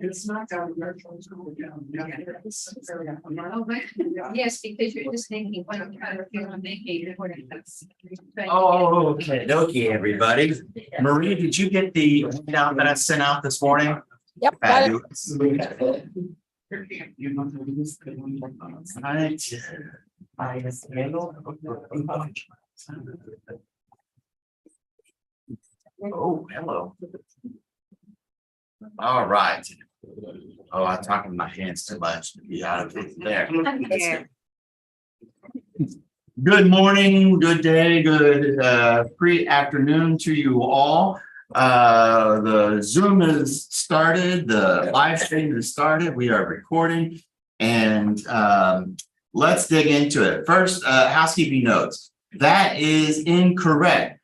It's not down there. Yes, because you're just thinking, what I'm trying to feel I'm making. Oh, okay, everybody. Marie, did you get the handout that I sent out this morning? Yep, got it. Fabulous. Right. Oh, hello. All right. Oh, I'm talking my hands too much to be out of it there. Good morning, good day, good pre-afternoon to you all. The Zoom is started, the live stream is started, we are recording, and let's dig into it. First, housekeeping notes. That is incorrect.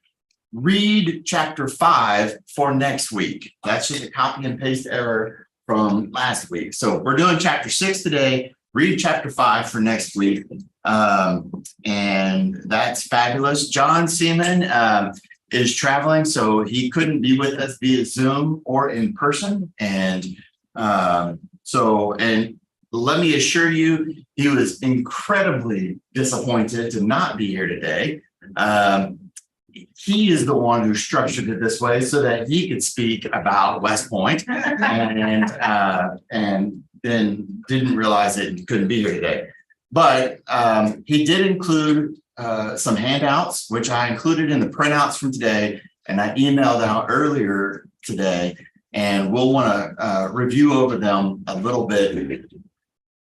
Read chapter 5 for next week. That's just a copy and paste error from last week. So we're doing chapter 6 today. Read chapter 5 for next week. And that's fabulous. John Seaman is traveling, so he couldn't be with us via Zoom or in person. And and let me assure you, he was incredibly disappointed to not be here today. He is the one who structured it this way so that he could speak about West Point, and then didn't realize it and couldn't be here today. But he did include some handouts, which I included in the printouts from today, and I emailed out earlier today, and we'll want to review over them a little bit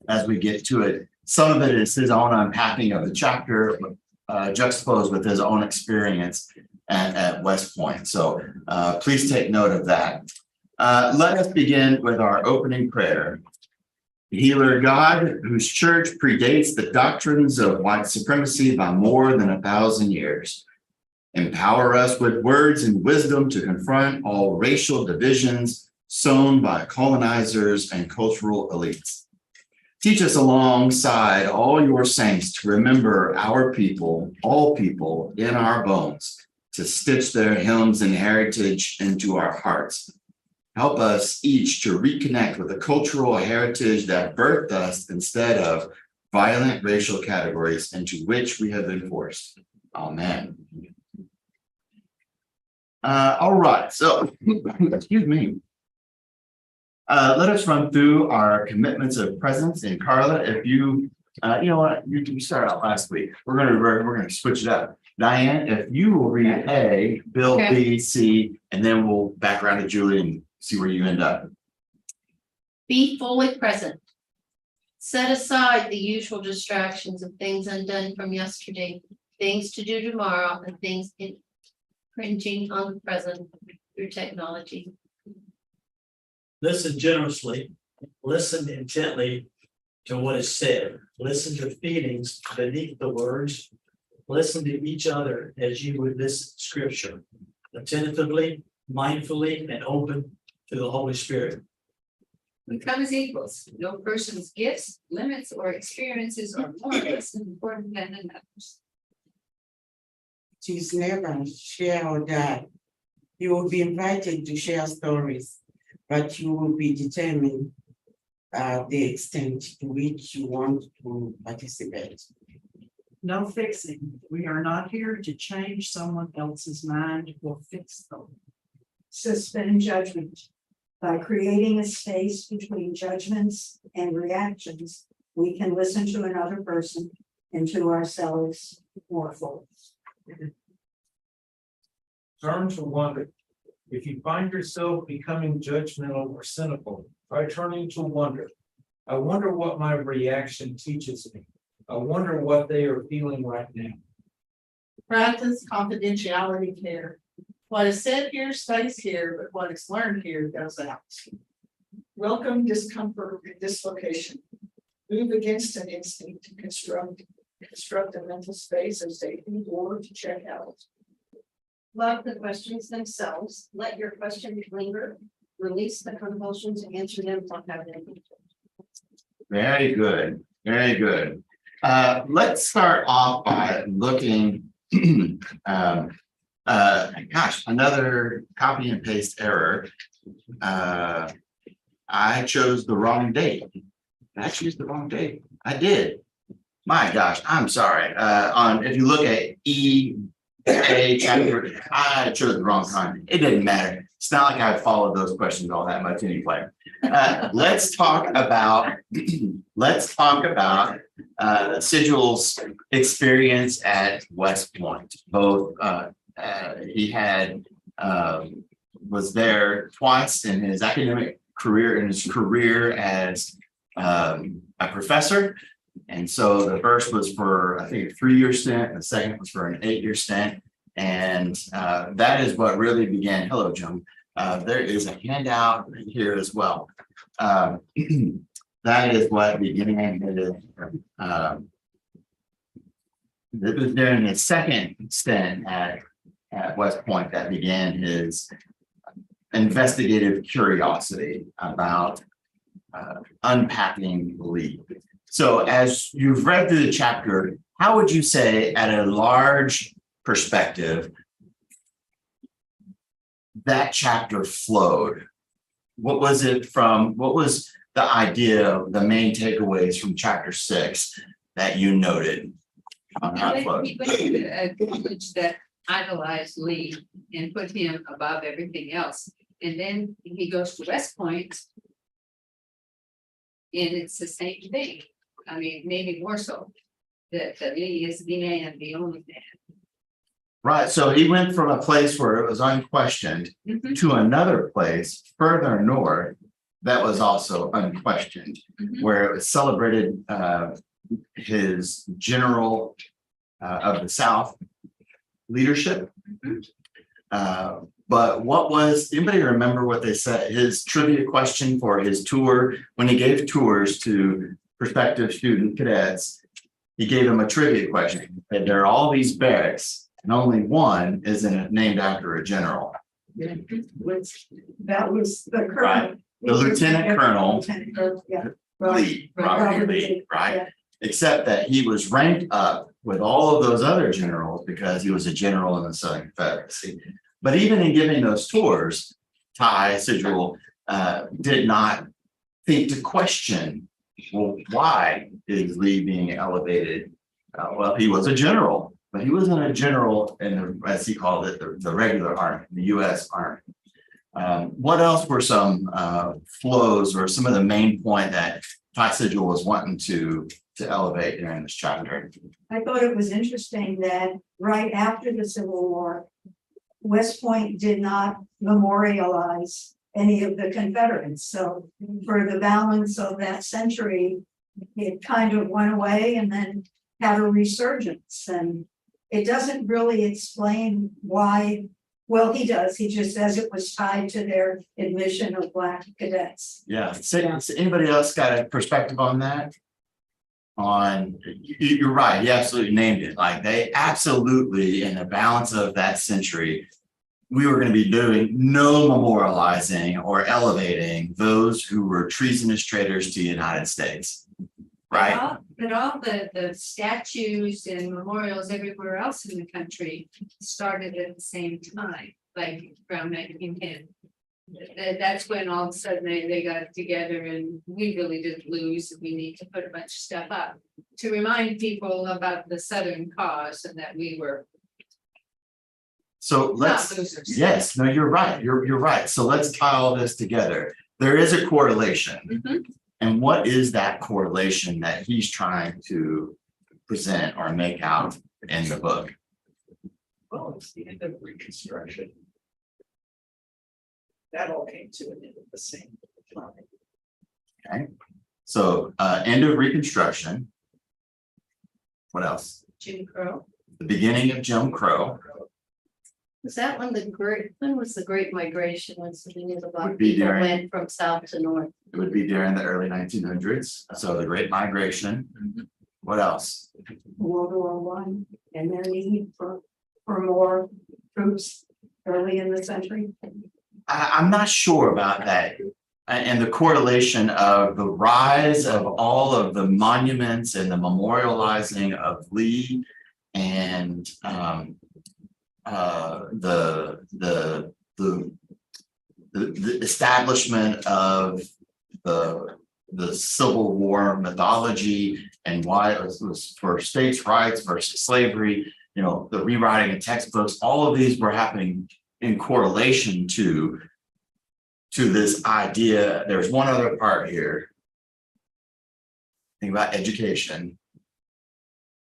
as we get to it. Some of it is his own unpacking of the chapter, juxtaposed with his own experience at West Point. So please take note of that. Let us begin with our opening prayer. Healer God, whose church predates the doctrines of white supremacy by more than 1,000 years, empower us with words and wisdom to confront all racial divisions sown by colonizers and cultural elites. Teach us alongside all your saints to remember our people, all people in our bones, to stitch their hymns and heritage into our hearts. Help us each to reconnect with the cultural heritage that birthed us instead of violent racial categories into which we have been forced. Amen. All right, so, excuse me. Let us run through our commitments of presence. And Carla, if you, you know what, you started out last week. We're gonna switch it up. Diane, if you will read A, Bill B, C, and then we'll back around to Julie and see where you end up. Be fully present. Set aside the usual distractions of things undone from yesterday, things to do tomorrow, and things impinging on the present through technology. Listen generously, listen intently to what is said, listen to feelings beneath the words, listen to each other as you would listen to scripture, attentively, mindfully, and open to the Holy Spirit. We come as equals. No person's gifts, limits, or experiences are more or less important than another's. Choose never, share or die. You will be invited to share stories, but you will be determined the extent to which you want to participate. No fixing. We are not here to change someone else's mind or fix them. Suspend judgment. By creating a space between judgments and reactions, we can listen to another person and to ourselves more fully. Turn to wonder. If you find yourself becoming judgmental or cynical, try turning to wonder. I wonder what my reaction teaches me. I wonder what they are feeling right now. Practice confidentiality care. What is said here stays here, but what is learned here goes out. Welcome discomfort and dislocation. Move against an instinct to construct a mental space of safety or to check out. Love the questions themselves. Let your question linger. Release the compulsion to answer them or have them. Very good, very good. Let's start off by looking, gosh, another copy and paste error. I chose the wrong date. Did I choose the wrong date? I did. My gosh, I'm sorry. If you look at A chapter, I chose the wrong time. It didn't matter. It's not like I followed those questions all that much anyway. Let's talk about Sigil's experience at West Point. Both he had was there twice in his academic career, in his career as a professor. And so the first was for, I think, a 3-year stint, and the second was for an 8-year stint. And that is what really began. Hello, Jim. There is a handout here as well. That is what began his, it was during his second stint at West Point that began his investigative curiosity about unpacking Lee. So as you've read through the chapter, how would you say at a large perspective that chapter flowed? What was it from, what was the idea, the main takeaways from chapter 6 that you noted on how it flowed? He went to a college that idolized Lee and put him above everything else. And then he goes to West Point. And it's the same thing. I mean, maybe more so. That Lee is the man, the only man. Right, so he went from a place where it was unquestioned Mhm. to another place further north that was also unquestioned, Mhm. where it was celebrated his general of the South leadership. But what was, anybody remember what they said, his trivia question for his tour, when he gave tours to prospective student cadets, he gave them a trivia question, that there are all these barracks and only one is named after a general. That was the Right. colonel. The lieutenant colonel, Lieutenant Colonel, yeah. Lee, Robert E. Lee, right? Except that he was ranked up with all of those other generals because he was a general in the Southern Confederacy. But even in giving those tours, Ty Sigil did not think to question, well, why is Lee being elevated? Well, he was a general, but he wasn't a general in the, as he called it, the regular army, the U.S. Army. What else were some flows or some of the main point that Ty Sigil was wanting to elevate during this chapter? I thought it was interesting that right after the Civil War, West Point did not memorialize any of the Confederates. So for the balance of that century, it kind of went away and then had a resurgence. And it doesn't really explain why. Well, he does. He just says it was tied to their admission of Black cadets. Yeah, so anybody else got a perspective on that? You're right, he absolutely named it. Like they absolutely, in the balance of that century, we were going to be doing no memorializing or elevating those who were treasonous traitors to the United States. Right? But all the statues and memorials everywhere else in the country started at the same time, like around 1910. That's when all of a sudden they got together and we really didn't lose. We need to put a bunch of stuff up to remind people about the Southern cause and that we were So not let's, losers. yes, no, you're right. You're right. So let's tie all this together. There is a correlation. Mhm. And what is that correlation that he's trying to present or make out in the book? Well, it's the end of Reconstruction. That all came to an end at the same time. So end of Reconstruction. What else? Jim Crow. The beginning of Jim Crow Was that when when was the Great Migration, when so many of the Black Would be people during- went from south to north? It would be during the early 1900s. So the Great Migration. What else? World War I, and their need for more troops early in the century? I'm not sure about that. And the correlation of the rise of all of the monuments and the memorializing of Lee and the establishment of the Civil War mythology and why it was for states' rights versus slavery, you know, the rewriting of textbooks, all of these were happening in correlation to this idea. There's one other part here. Think about education.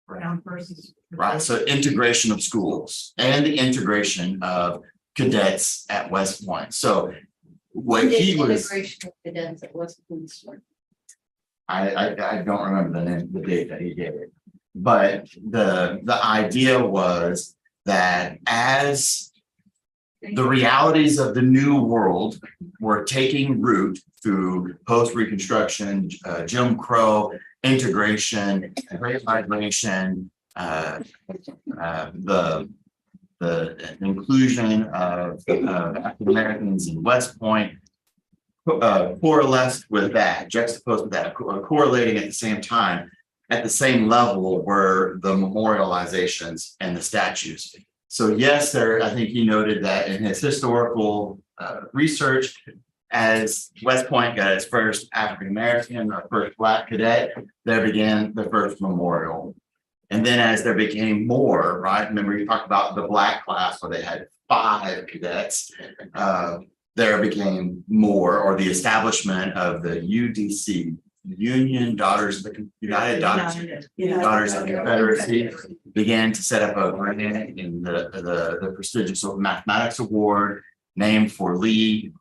Brown versus. Right, so integration of schools and the integration of cadets at West Point. So what he was, Integration of cadets at West Point. I don't remember the name, the date that he gave it. But the idea was that as the realities of the new world were taking root through post-Reconstruction, Jim Crow, integration, Great Migration, the inclusion of African Americans in West Point, coalesced with that, juxtaposed with that, correlating at the same time, at the same level were the memorializations and the statues. So yes, I think he noted that in his historical research, as West Point got its first African American or first Black cadet, there began the first memorial. And then as there became more, right? Remember you talked about the Black class where they had 5 cadets. There became more, or the establishment of the UDC, Union Daughters of the United Daughters of the Confederacy, began to set up a grant in the prestigious Mathematics Award named for Lee.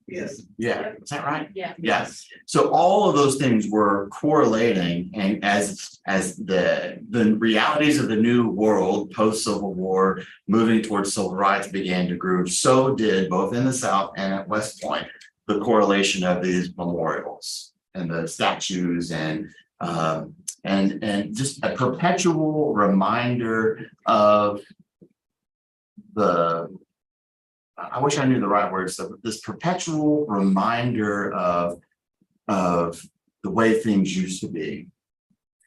Yes. Yeah, is that right? Yeah. Yes. So all of those things were correlating, and as the realities of the new world post Civil War, moving towards civil rights began to grow, so did both in the South and at West Point the correlation of these memorials and the statues and just a perpetual reminder of I wish I knew the right words. So this perpetual reminder of the way things used to be.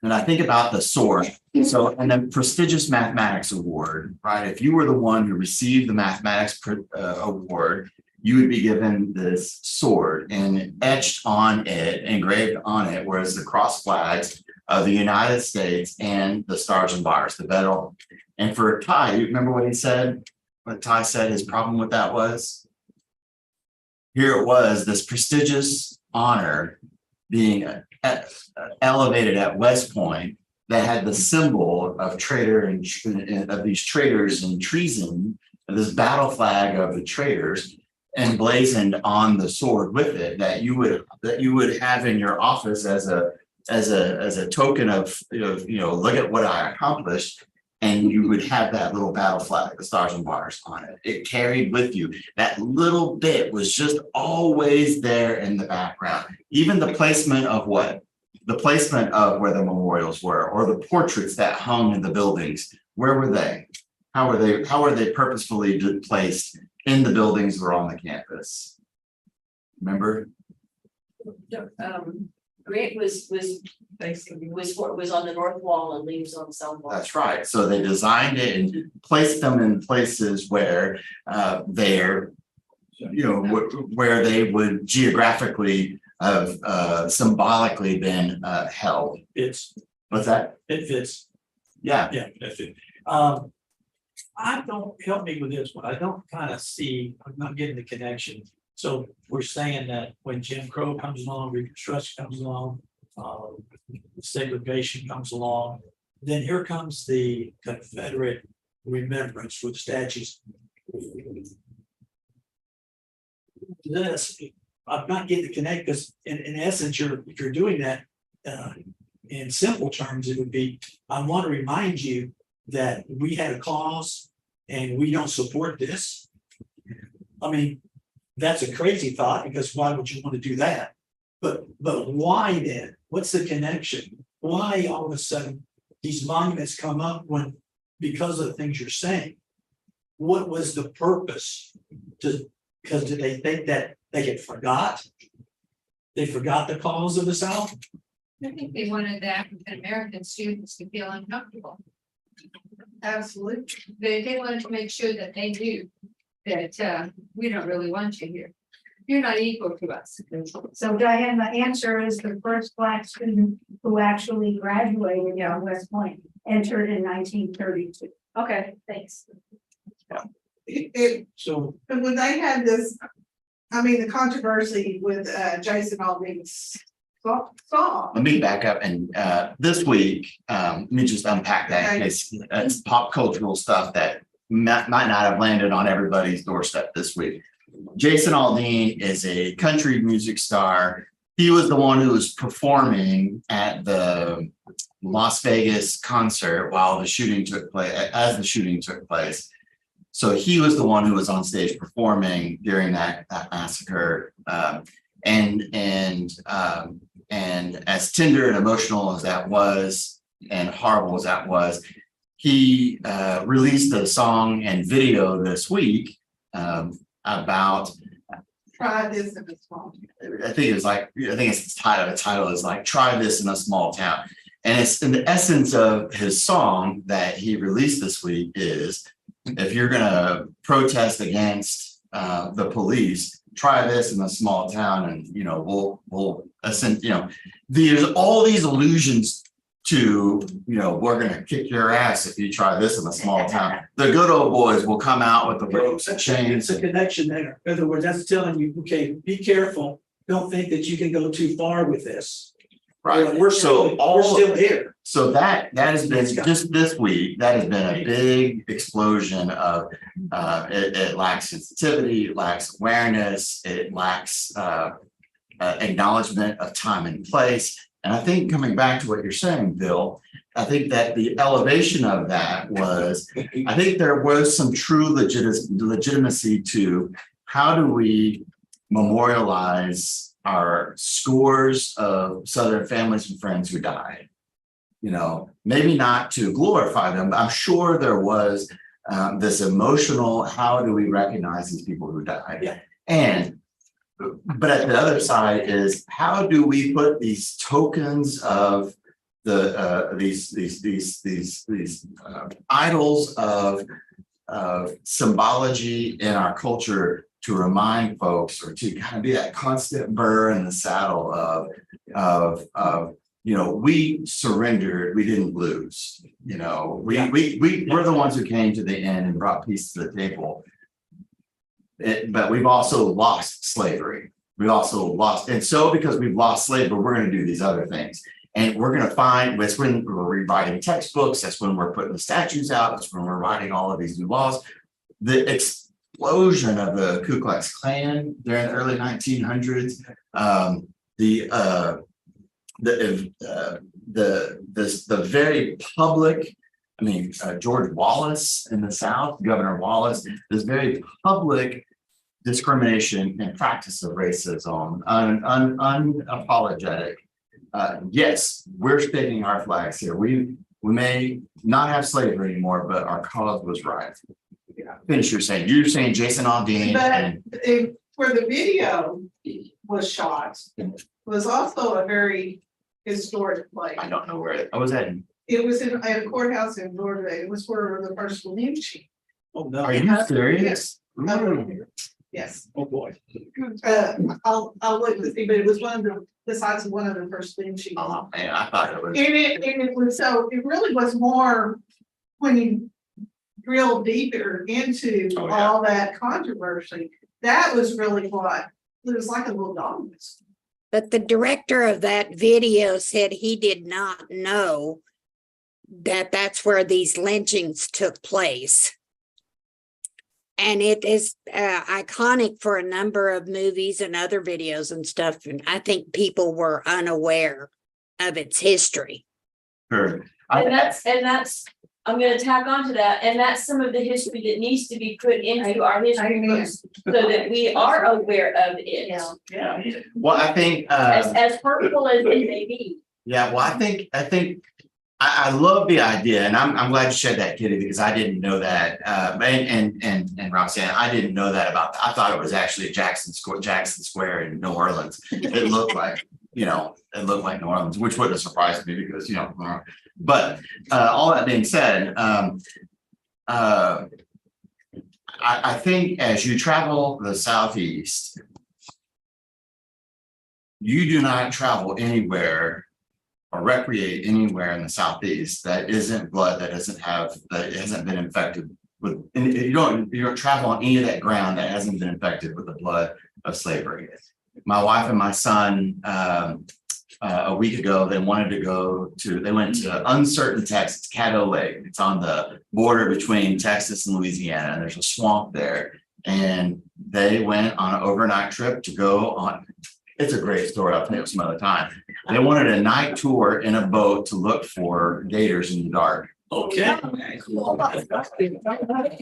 And I think about the sword. So, and the prestigious mathematics award, right? If you were the one who received the mathematics award, you would be given this sword, and etched on it, engraved on it, was the cross flags of the United States and the Stars and Bars, the battle. And for Ty, you remember what he said? What Ty said his problem with that was? Here it was, this prestigious honor being elevated at West Point that had the symbol of traitor and of these traitors and treason, this battle flag of the traitors emblazoned on the sword with it, that you would have in your office as a token of, look at what I accomplished. And you would have that little battle flag, the Stars and Bars on it. It carried with you. That little bit was just always there in the background. Even the placement of what? The placement of where the memorials were, or the portraits that hung in the buildings. Where were they? How were they purposefully placed in the buildings or on the campus? Remember? Grant was on the north wall and Lee was on the south wall. That's right. So they designed it and placed them in places where where they would geographically have symbolically been held. It's, What's that? it fits. Yeah. Yeah, that's it. I don't, help me with this one. I don't kind of see, I'm not getting the connection. So we're saying that when Jim Crow comes along, Reconstruction comes along, segregation comes along, then here comes the Confederate remembrance with statues. This, I'm not getting the connect, because in essence, if you're doing that, in simple terms, it would be, I want to remind you that we had a cause and we don't support this. I mean, that's a crazy thought, because why would you want to do that? But why then? What's the connection? Why all of a sudden these monuments come up when, because of the things you're saying? what was the purpose? Because did they think that they had forgot? They forgot the cause of the South? I think they wanted the African American students to feel uncomfortable. Absolutely. They wanted to make sure that they knew that we don't really want you here. You're not equal to us. So Diane, the answer is the first Black student who actually graduated from West Point entered in 1932. Okay, thanks. So But when they had this, I mean, the controversy with Jason Aldean's song. Let me back up and this week, let me just unpack that. It's pop cultural stuff that might not have landed on everybody's doorstep this week. Jason Aldean is a country music star. He was the one who was performing at the Las Vegas concert while the shooting took place, as the shooting took place. So he was the one who was on stage performing during that massacre. And as tender and emotional as that was, and horrible as that was, he released a song and video this week about. Try this in a small. I think it's the title. The title is like "Try This in a Small Town," and it's in the essence of his song that he released this week is, if you're gonna protest against the police, try this in a small town, and we'll there's all these allusions to, we're gonna kick your ass if you try this in a small town. The good old boys will come out with the ropes and chains. it's a connection there. In other words, that's telling you, okay, be careful. Don't think that you can go too far with this. Right. We're still here. So that has been just this week, that has been a big explosion of it lacks sensitivity, it lacks awareness, it lacks acknowledgement of time and place. And I think coming back to what you're saying, Bill, I think that the elevation of that was, I think there was some true legitimacy to how do we memorialize our scores of Southern families and friends who died. Maybe not to glorify them, but I'm sure there was this emotional, how do we recognize these people who died? Yeah. But at the other side is, how do we put these tokens of these idols of symbology in our culture to remind folks, or to kind of be that constant burr in the saddle of we surrendered, we didn't lose. We're the ones who came to the end and brought peace to the table. But we've also lost slavery. We also lost, and so because we've lost slavery, we're going to do these other things. And we're going to find, that's when we're rewriting textbooks, that's when we're putting the statutes out, that's when we're writing all of these new laws. The explosion of the Ku Klux Klan during the early 1900s, the very public, George Wallace in the South, Governor Wallace, this very public discrimination and practice of racism, unapologetic. Yes, we're staking our flags here. We may not have slavery anymore, but our cause was right. Finish your saying. You're saying Jason Aldean. But where the video was shot was also a very historic place. I don't know where I was at. It was in a courthouse in Georgia. It was where the first lynching. Oh, no. Are you serious? Yes. Ooh. Yes. Oh, boy. I'll look to see, but it was besides one of the first lynchings. Oh man, I thought it was. And it was, so it really was more when you drill deeper into Oh, yeah. all that controversy. That was really what, it was like a little dog. But the director of that video said he did not know that that's where these lynchings took place. And it is iconic for a number of movies and other videos and stuff. And I think people were unaware of its history. Sure. And that's, I'm gonna tack on to that, and that's some of the history that needs to be put into our history books so that we are aware of it. Yeah. Well, I think As hurtful as it may be. yeah, well, I think I love the idea, and I'm glad you shared that, Kitty, because I didn't know that. And Roxanne, I didn't know that about. I thought it was actually Jackson Square in New Orleans. It looked like, you know, it looked like New Orleans, which wouldn't have surprised me because, you know. But all that being said, I think as you travel the Southeast, you do not travel anywhere or recreate anywhere in the Southeast that isn't blood, that hasn't been infected with, and you don't travel on any of that ground that hasn't been infected with the blood of slavery. My wife and my son, a week ago, they went to Uncertain, Texas, Caddo Lake. It's on the border between Texas and Louisiana, and there's a swamp there. And they went on an overnight trip to go on. It's a great story. I'll tell you some other time. They wanted a night tour in a boat to look for gators in the dark. Okay.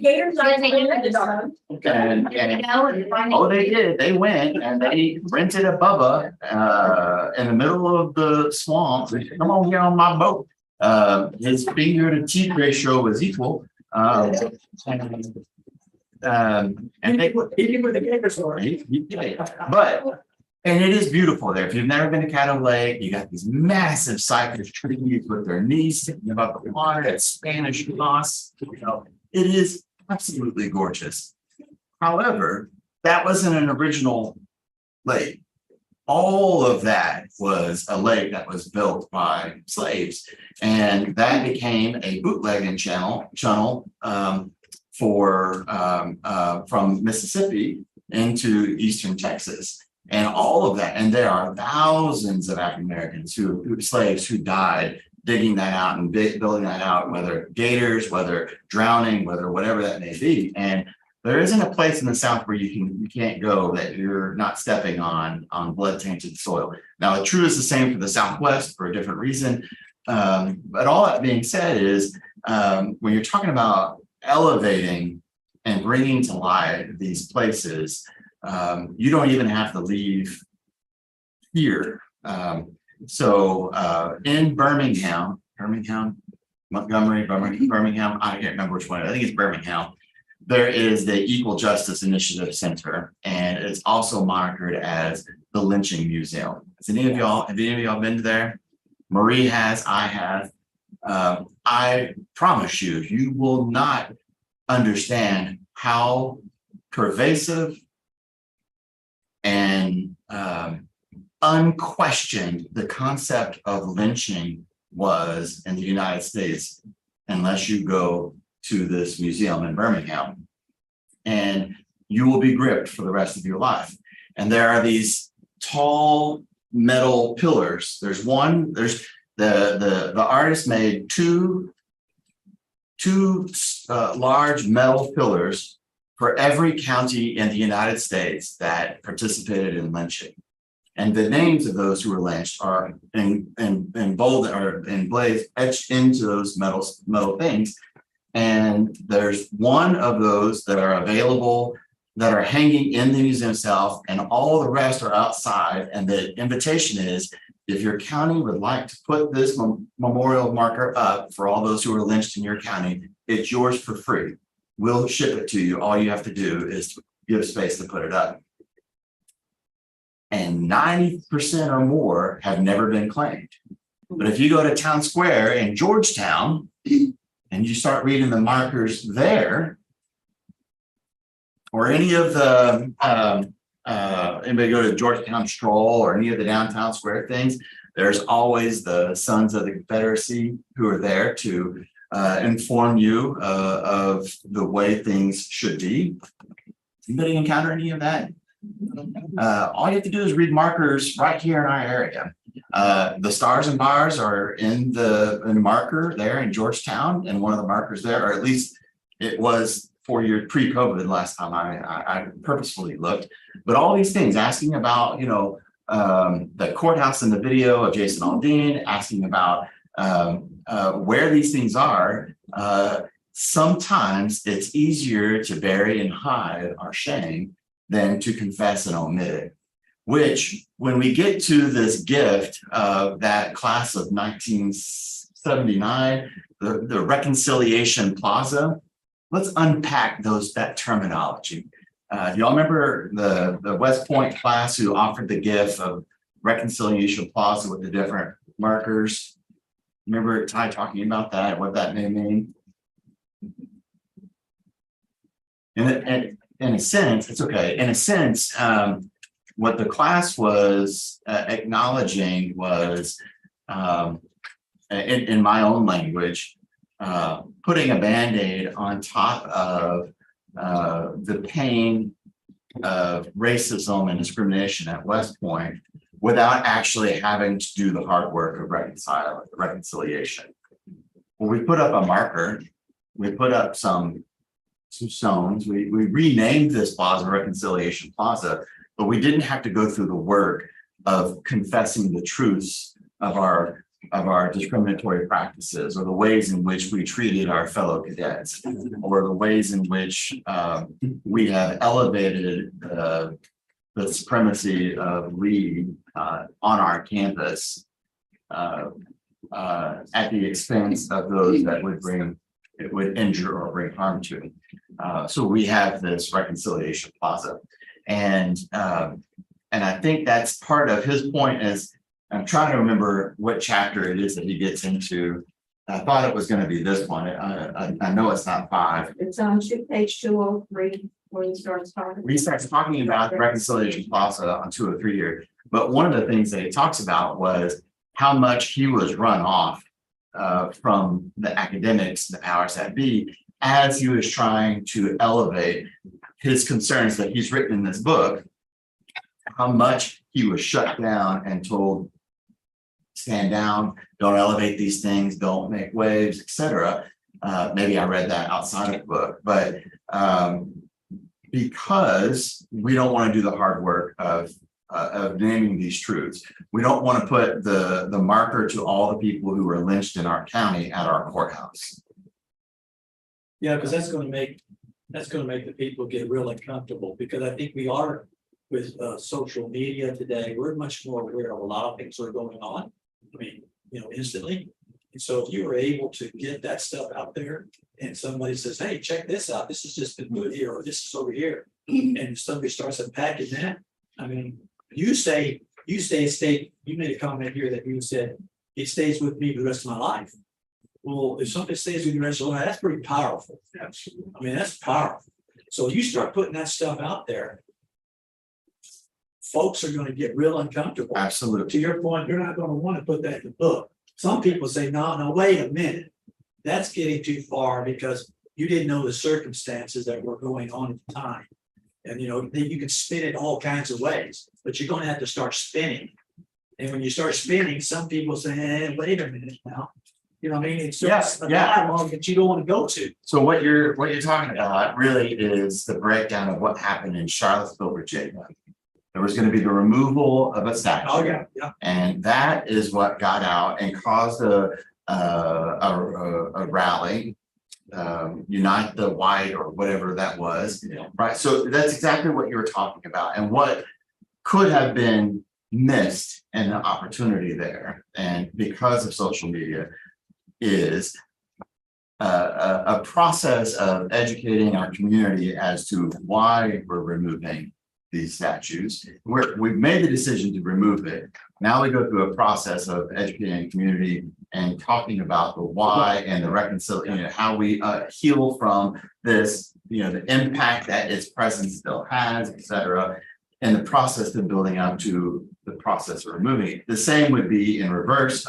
Gators are in the dark. Oh, they did. They went and they rented a Bubba in the middle of the swamp. They said, come on here on my boat. His finger to teeth ratio was equal. And they He with the gator story. but and it is beautiful there. If you've never been to Caddo Lake, you got these massive cypress trees with their knees sticking above the water. It's Spanish moss. You know, it is absolutely gorgeous. However, that wasn't an original lake. All of that was a lake that was built by slaves, and that became a bootlegging channel from Mississippi into eastern Texas. And all of that, and there are thousands of African Americans slaves who died digging that out and building that out, whether gators, whether drowning, whatever that may be. And there isn't a place in the South where you can't go that you're not stepping on blood tainted soil. Now, the true is the same for the Southwest for a different reason. But all that being said is, when you're talking about elevating and bringing to light these places, you don't even have to leave here. So in Birmingham, Montgomery, Birmingham, I can't remember which one. I think it's Birmingham. There is the Equal Justice Initiative Center, and it's also monitored as the Lynching Museum. Have any of y'all been there? Marie has, I have. I promise you, you will not understand how pervasive and unquestioned the concept of lynching was in the United States unless you go to this museum in Birmingham, and you will be gripped for the rest of your life. And there are these tall metal pillars. There's the artist made two large metal pillars for every county in the United States that participated in lynching. And the names of those who were lynched are in bold or in blaze etched into those metal things. And there's one of those that are available that are hanging in the museum itself, and all the rest are outside. And the invitation is, if your county would like to put this memorial marker up for all those who were lynched in your county, it's yours for free. We'll ship it to you. All you have to do is give space to put it up. And 90% or more have never been claimed. But if you go to Town Square in Georgetown and you start reading the markers there, or any of the, anybody go to Georgetown Stroll or any of the downtown square things, there's always the Sons of the Confederacy who are there to inform you of the way things should be. Anybody encounter any of that? All you have to do is read markers right here in our area. The stars and bars are in the marker there in Georgetown, and one of the markers there, or at least it was 4 years pre-COVID last time I purposefully looked. But all these things, asking about, the courthouse in the video of Jason Aldean, asking about where these things are. Sometimes it's easier to bury and hide our shame than to confess and omit it, which when we get to this gift of that class of 1960, 79, the Reconciliation Plaza. Let's unpack that terminology. Do y'all remember the West Point class who offered the gift of Reconciliation Plaza with the different markers? Remember Ty talking about that, what that may mean? In a sense, it's okay. In a sense, what the class was acknowledging was, in my own language, putting a Band-Aid on top of the pain of racism and discrimination at West Point without actually having to do the hard work of reconciliation. Well, we put up a marker, we put up some stones, we renamed this plaza Reconciliation Plaza, but we didn't have to go through the work of confessing the truths of our discriminatory practices, or the ways in which we treated our fellow cadets, or the ways in which we have elevated the supremacy of Reed on our campus at the expense of those that would injure or bring harm to. So we have this Reconciliation Plaza, and I think that's part of his point. Is I'm trying to remember what chapter it is that he gets into. I thought it was going to be this one. I know it's not 5. It's on page 203, where he starts talking. He starts talking about the Reconciliation Plaza on 203 here. But one of the things that he talks about was how much he was run off from the academics, the powers that be, as he was trying to elevate his concerns that he's written in this book, how much he was shut down and told, stand down, don't elevate these things, don't make waves, etc. Maybe I read that outside of the book, but because we don't want to do the hard work of naming these truths, we don't want to put the marker to all the people who were lynched in our county at our courthouse. Yeah, because that's gonna make the people get real uncomfortable, because I think we are with social media today, we're much more aware of a lot of things that are going on. I mean, instantly. And so if you were able to get that stuff out there and somebody says, hey, check this out, this has just been good here, or this is over here. And somebody starts unpacking that. I mean, you made a comment here that you said, it stays with me the rest of my life. Well, if something stays with you the rest of your life, that's pretty powerful. I mean, that's powerful. So you start putting that stuff out there, folks are going to get real uncomfortable. Absolutely. To your point, you're not going to want to put that in the book. Some people say, no, wait a minute. That's getting too far because you didn't know the circumstances that were going on at the time. And then you can spin it all kinds of ways, but you're going to have to start spinning. And when you start spinning, some people say, hey, wait a minute now. You know what I mean? It's just a dialogue that you don't want to go to. So what you're talking about really is the breakdown of what happened in Charlottesville, Virginia. There was going to be the removal of a statue. Oh, yeah. And that is what got out and caused a rally, Unite the White or whatever that was. Yeah. Right. So that's exactly what you were talking about, and what could have been missed in the opportunity there. And because of social media, is a process of educating our community as to why we're removing these statues. We've made the decision to remove it. Now we go through a process of educating the community and talking about the why and the reconciliation, how we heal from this, the impact that its presence still has, etc. And the process of building up to the process of removing it. The same would be in reverse.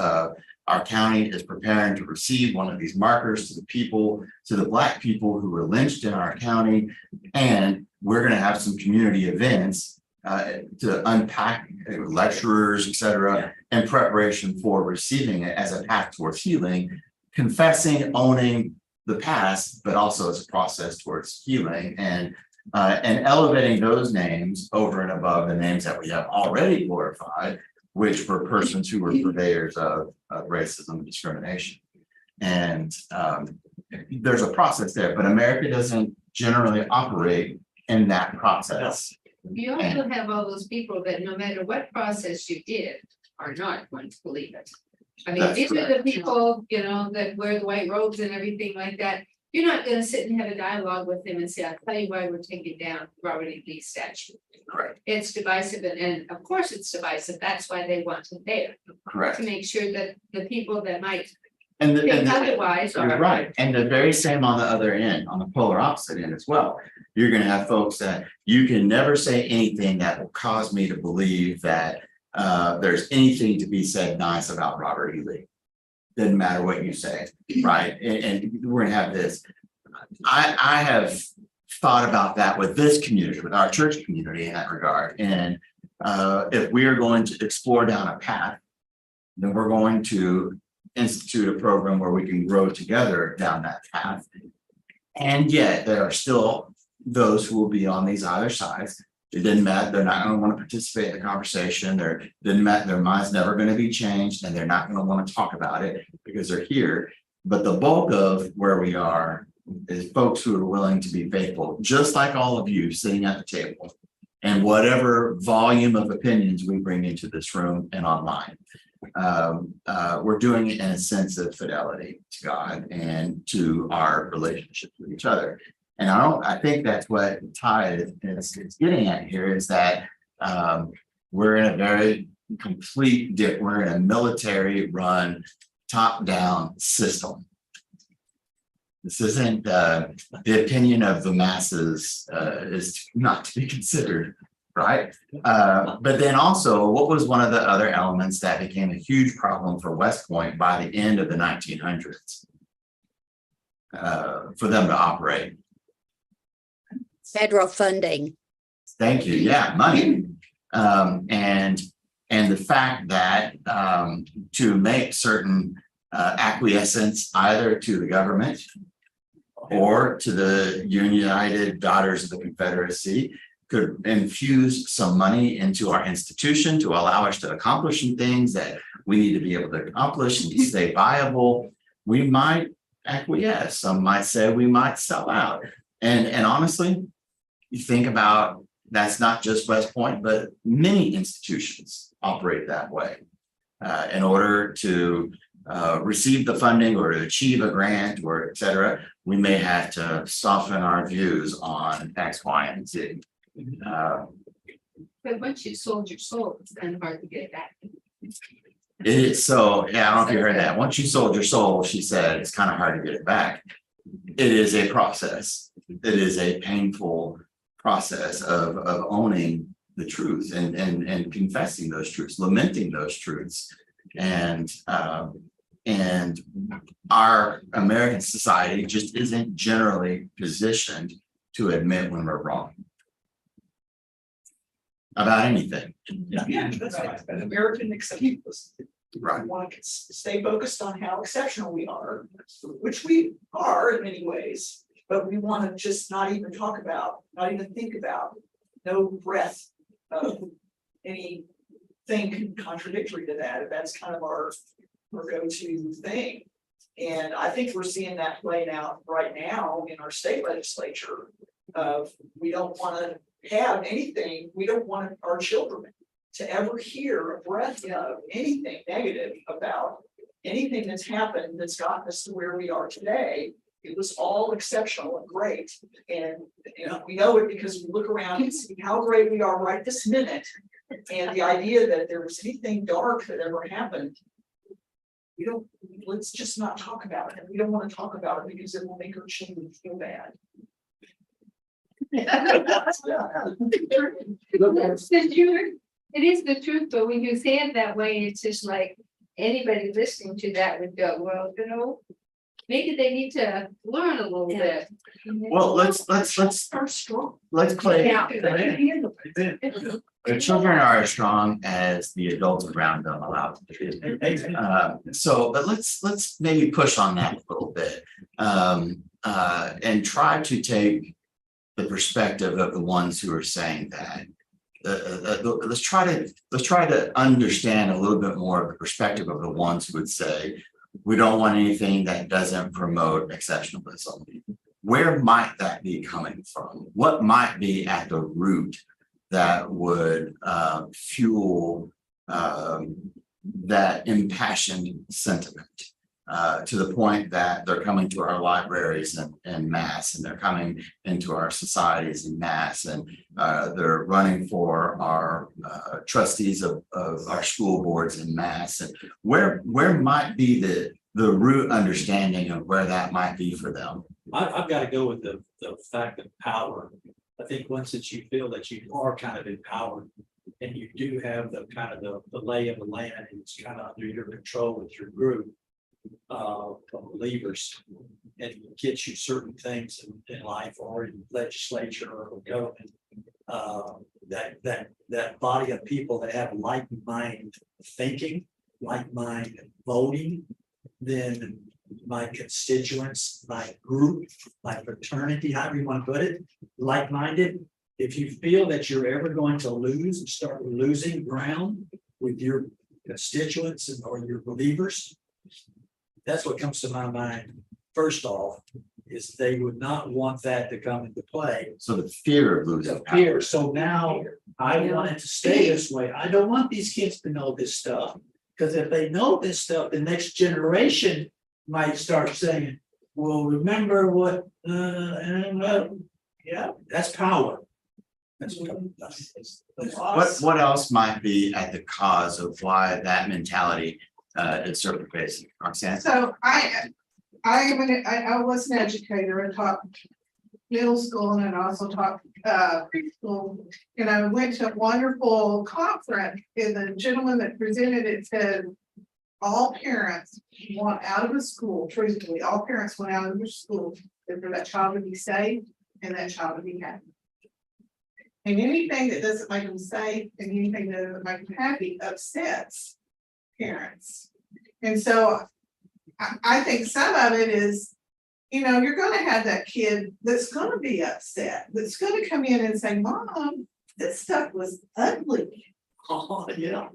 Our county is preparing to receive one of these markers to the Black people who were lynched in our county. And we're going to have some community events to unpack lecturers, etc., in preparation for receiving it as a path towards healing, confessing, owning the past, but also as a process towards healing and elevating those names over and above the names that we have already glorified, which were persons who were purveyors of racism and discrimination. And there's a process there, but America doesn't generally operate in that process. You also have all those people that no matter what process you did are not going to believe it. I mean, That's these are the correct. people, you know, that wear the white robes and everything like that. You're not gonna sit and have a dialogue with them and say, I'll tell you why we're taking down Robert E. Lee statue. Correct, It's divisive and of course it's divisive. That's why they want it there, correct. to make sure that the people that might And think otherwise you're are. right, and the very same on the other end, on the polar opposite end as well. You're gonna have folks that you can never say anything that will cause me to believe that there's anything to be said nice about Robert E. Lee. Doesn't matter what you say, right? And we're gonna have this. I have thought about that with this community, with our church community in that regard, and if we are going to explore down a path, then we're going to institute a program where we can grow together down that path. And yet there are still those who will be on these other sides. It didn't matter, they're not gonna want to participate in the conversation, didn't matter, their mind's never gonna be changed, and they're not gonna want to talk about it because they're here. But the bulk of where we are is folks who are willing to be faithful, just like all of you sitting at the table. And whatever volume of opinions we bring into this room and online. We're doing it in a sense of fidelity to God and to our relationship with each other. And I think that's what Ty is getting at here is that we're in a very we're in a military run, top-down system. This isn't the opinion of the masses is not to be considered. Right, but then also, what was one of the other elements that became a huge problem for West Point by the end of the 1900s? For them to operate. Federal funding. Thank you. Yeah, money. And the fact that to make certain acquiescence either to the government or to the United Daughters of the Confederacy could infuse some money into our institution to allow us to accomplish some things that we need to be able to accomplish and to stay viable. We might acquiesce. Some might say we might sell out. And honestly, you think about that's not just West Point, but many institutions operate that way. In order to receive the funding or to achieve a grant or et cetera, we may have to soften our views on X, Y, and Z. But once you sold your soul, it's kind of hard to get back. It is so, yeah, I don't know if you heard that. Once you sold your soul, she said, it's kind of hard to get it back. It is a process. It is a painful process of owning the truth and confessing those truths, lamenting those truths. And our American society just isn't generally positioned to admit when we're wrong about anything. Yeah, that's right. An American acceptance. Right. We want to stay focused on how exceptional we are, which we are in many ways, but we want to just not even talk about, not even think about, no breath of anything contradictory to that. That's kind of our go-to thing. And I think we're seeing that playing out right now in our state legislature of we don't want to have anything, we don't want our children to ever hear a breath of anything negative about anything that's happened that's gotten us to where we are today. It was all exceptional and great. And you know, we know it because we look around and see how great we are right this minute. And the idea that there was anything dark that ever happened, let's just not talk about it. We don't want to talk about it because it will make our children feel bad. That's the truth. It is the truth, but when you say it that way, it's just like anybody listening to that would go, well, you know, maybe they need to learn a little bit. Well, let's Are strong. let's play. Yeah. The children are as strong as the adults around them allow them to be. But let's maybe push on that a little bit. And try to take the perspective of the ones who are saying that. Let's try to understand a little bit more of the perspective of the ones who would say, we don't want anything that doesn't promote exceptionalism. Where might that be coming from? What might be at the root that would fuel that impassioned sentiment. To the point that they're coming to our libraries in mass, and they're coming into our societies in mass, and they're running for our trustees of our school boards in mass. And where might be the root understanding of where that might be for them? I've got to go with the fact of power. I think once that you feel that you are kind of empowered and you do have the kind of the lay of the land, and it's kind of under your control with your group of believers, and it gets you certain things in life or in legislature or government. That body of people that have like mind thinking, like mind voting, then my constituents, my group, my fraternity, however you want to put it, like-minded. If you feel that you're ever going to lose and start losing ground with your constituents or your believers, that's what comes to my mind. First off, is they would not want that to come into play. So the fear of losing The power. fear. So now I want it to stay this way. I don't want these kids to know this stuff. Because if they know this stuff, the next generation might start saying, well, remember what, yeah, that's power. That's What else might be at the cause of why that mentality is surfacing, Roxanne? So I was an educator. I taught middle school and I also taught preschool. And I went to a wonderful conference, and the gentleman that presented it said, all parents want out of a school, truthfully, all parents want out of their school for that child to be safe and that child to be happy. And anything that doesn't make them safe and anything that doesn't make them happy upsets parents. And so I think some of it is, you're gonna have that kid that's gonna be upset, that's gonna come in and say, Mom, this stuff was ugly. Oh, yeah.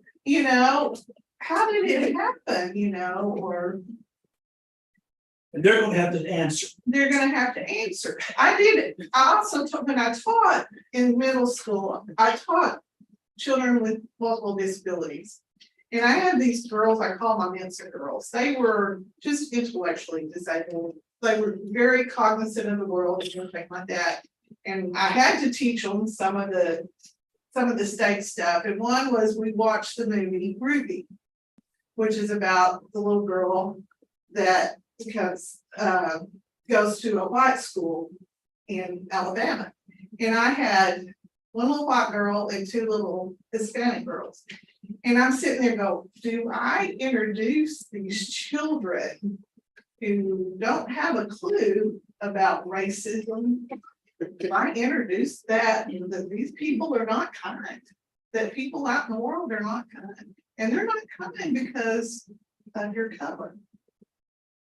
How did it happen, or And they're gonna have to answer. they're gonna have to answer. I did it. I also when I taught in middle school, I taught children with multiple disabilities. And I had these girls, I call my Mensa girls. They were just intellectually disabled. They were very cognizant of the world and everything like that. And I had to teach them some of the state stuff. And one was we watched the movie Ruby, which is about the little girl that goes to a white school in Alabama. And I had one little white girl and two little Hispanic girls. And I'm sitting there going, do I introduce these children who don't have a clue about racism? Do I introduce that these people are not kind, that people out in the world are not kind, and they're not kind because of your color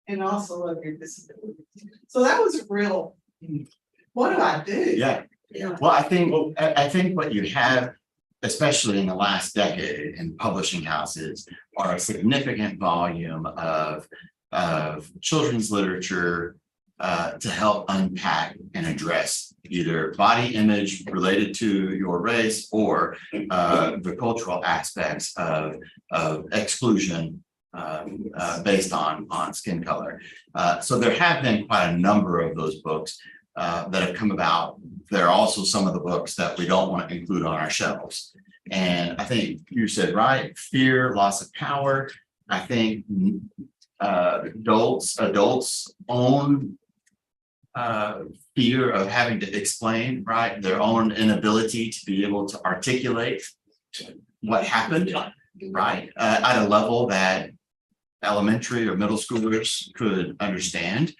and also of your disability. So that was real. What do I do? Yeah. Well, I think what you have, especially in the last decade in publishing houses, are a significant volume of children's literature to help unpack and address either body image related to your race or the cultural aspects of exclusion based on skin color. So there have been quite a number of those books that have come about. There are also some of the books that we don't want to include on our shelves. And I think you said, right, fear, loss of power. I think adults own fear of having to explain, right, their own inability to be able to articulate what happened, right, at a level that elementary or middle schoolers could understand,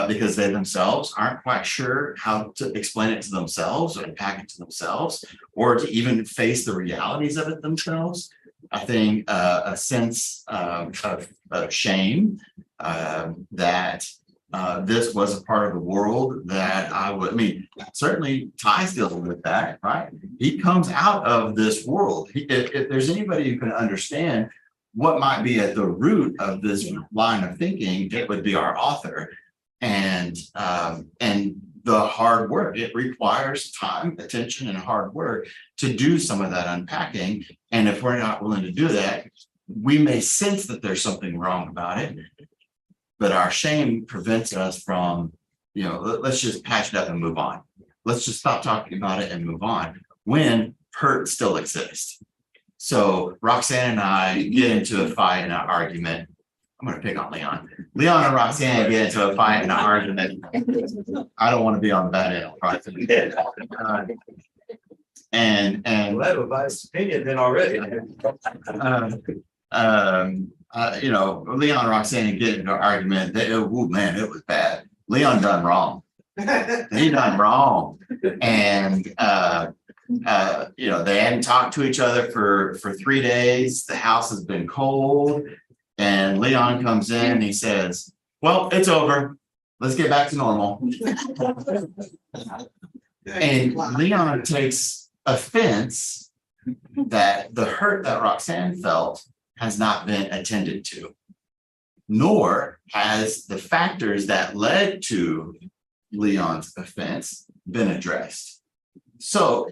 because they themselves aren't quite sure how to explain it to themselves or unpack it to themselves, or to even face the realities of it themselves. I think a sense of shame that this was a part of the world that certainly Ty's dealing with that, right? He comes out of this world. If there's anybody who can understand what might be at the root of this line of thinking, it would be our author. And the hard work, it requires time, attention, and hard work to do some of that unpacking. And if we're not willing to do that, we may sense that there's something wrong about it. But our shame prevents us from, let's just patch it up and move on. Let's just stop talking about it and move on when hurt still exists. So Roxanne and I get into a fight and an argument. I'm gonna pick on Leon. Leon and Roxanne get into a fight and an argument. I don't want to be on the bad end. And Well, that advice opinion then already. Leon and Roxanne get into an argument. Oh man, it was bad. Leon done wrong. He done wrong. And they hadn't talked to each other for 3 days. The house has been cold. And Leon comes in and he says, well, it's over. Let's get back to normal. And Leon takes offense that the hurt that Roxanne felt has not been attended to, nor has the factors that led to Leon's offense been addressed. So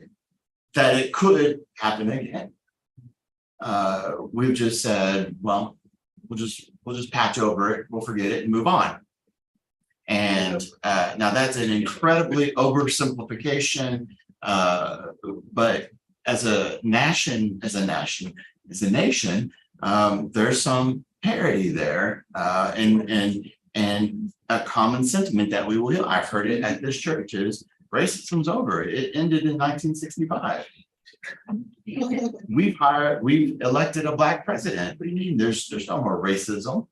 that it could happen again. We've just said, well, we'll just patch over it, we'll forget it and move on. And now that's an incredibly oversimplification, but as a nation, there's some parity there, and a common sentiment that we will. I've heard it at this church is racism's over. It ended in 1965. We've elected a Black president. What do you mean? There's no more racism.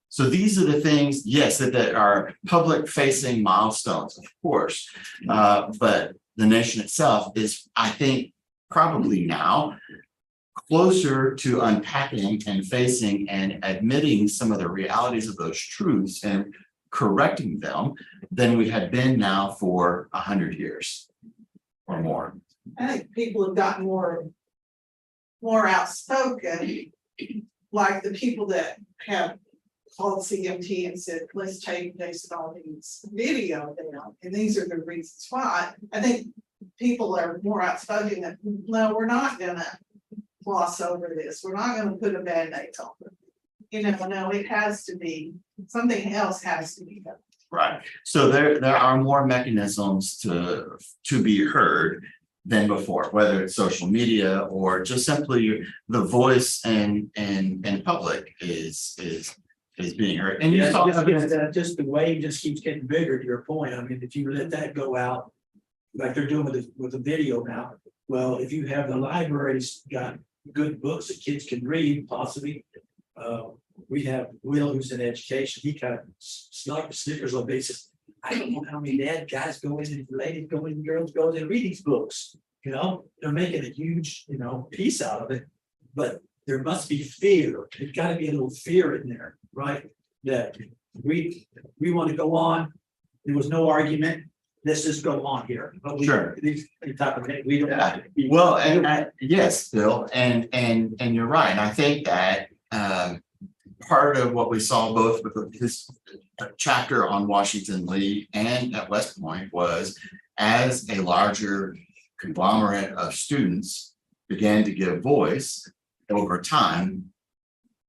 So these are the things, yes, that are public facing milestones, of course. But the nation itself is, I think, probably now closer to unpacking and facing and admitting some of the realities of those truths and correcting them than we had been now for 100 years or more. I think people have gotten more outspoken, like the people that have called CMT and said, let's take this and all these video down, and these are the reasons why. I think people are more outspoken that, no, we're not gonna gloss over this, we're not gonna put a Band-Aid on it. No, it has to be, something else has to be done. Right. So there are more mechanisms to be heard than before, whether it's social media or just simply the voice and public is being heard. And you Yeah, saw just the wave just keeps getting bigger, to your point. I mean, if you let that go out, like they're doing with the video now, well, if you have the libraries got good books that kids can read, possibly. We have Will, who's in education, he kind of snickers on basis. I don't know how many dad guys go in and ladies go in, girls go in and read these books. They're making a huge, piece out of it. But there must be fear. There's got to be a little fear in there, right? That we want to go on. There was no argument. Let's just go on here. But Sure. These type of thing, we don't have to be. well, and yes, Bill, and you're right. And I think that part of what we saw both with this chapter on Washington Lee and at West Point was as a larger conglomerate of students began to give voice over time,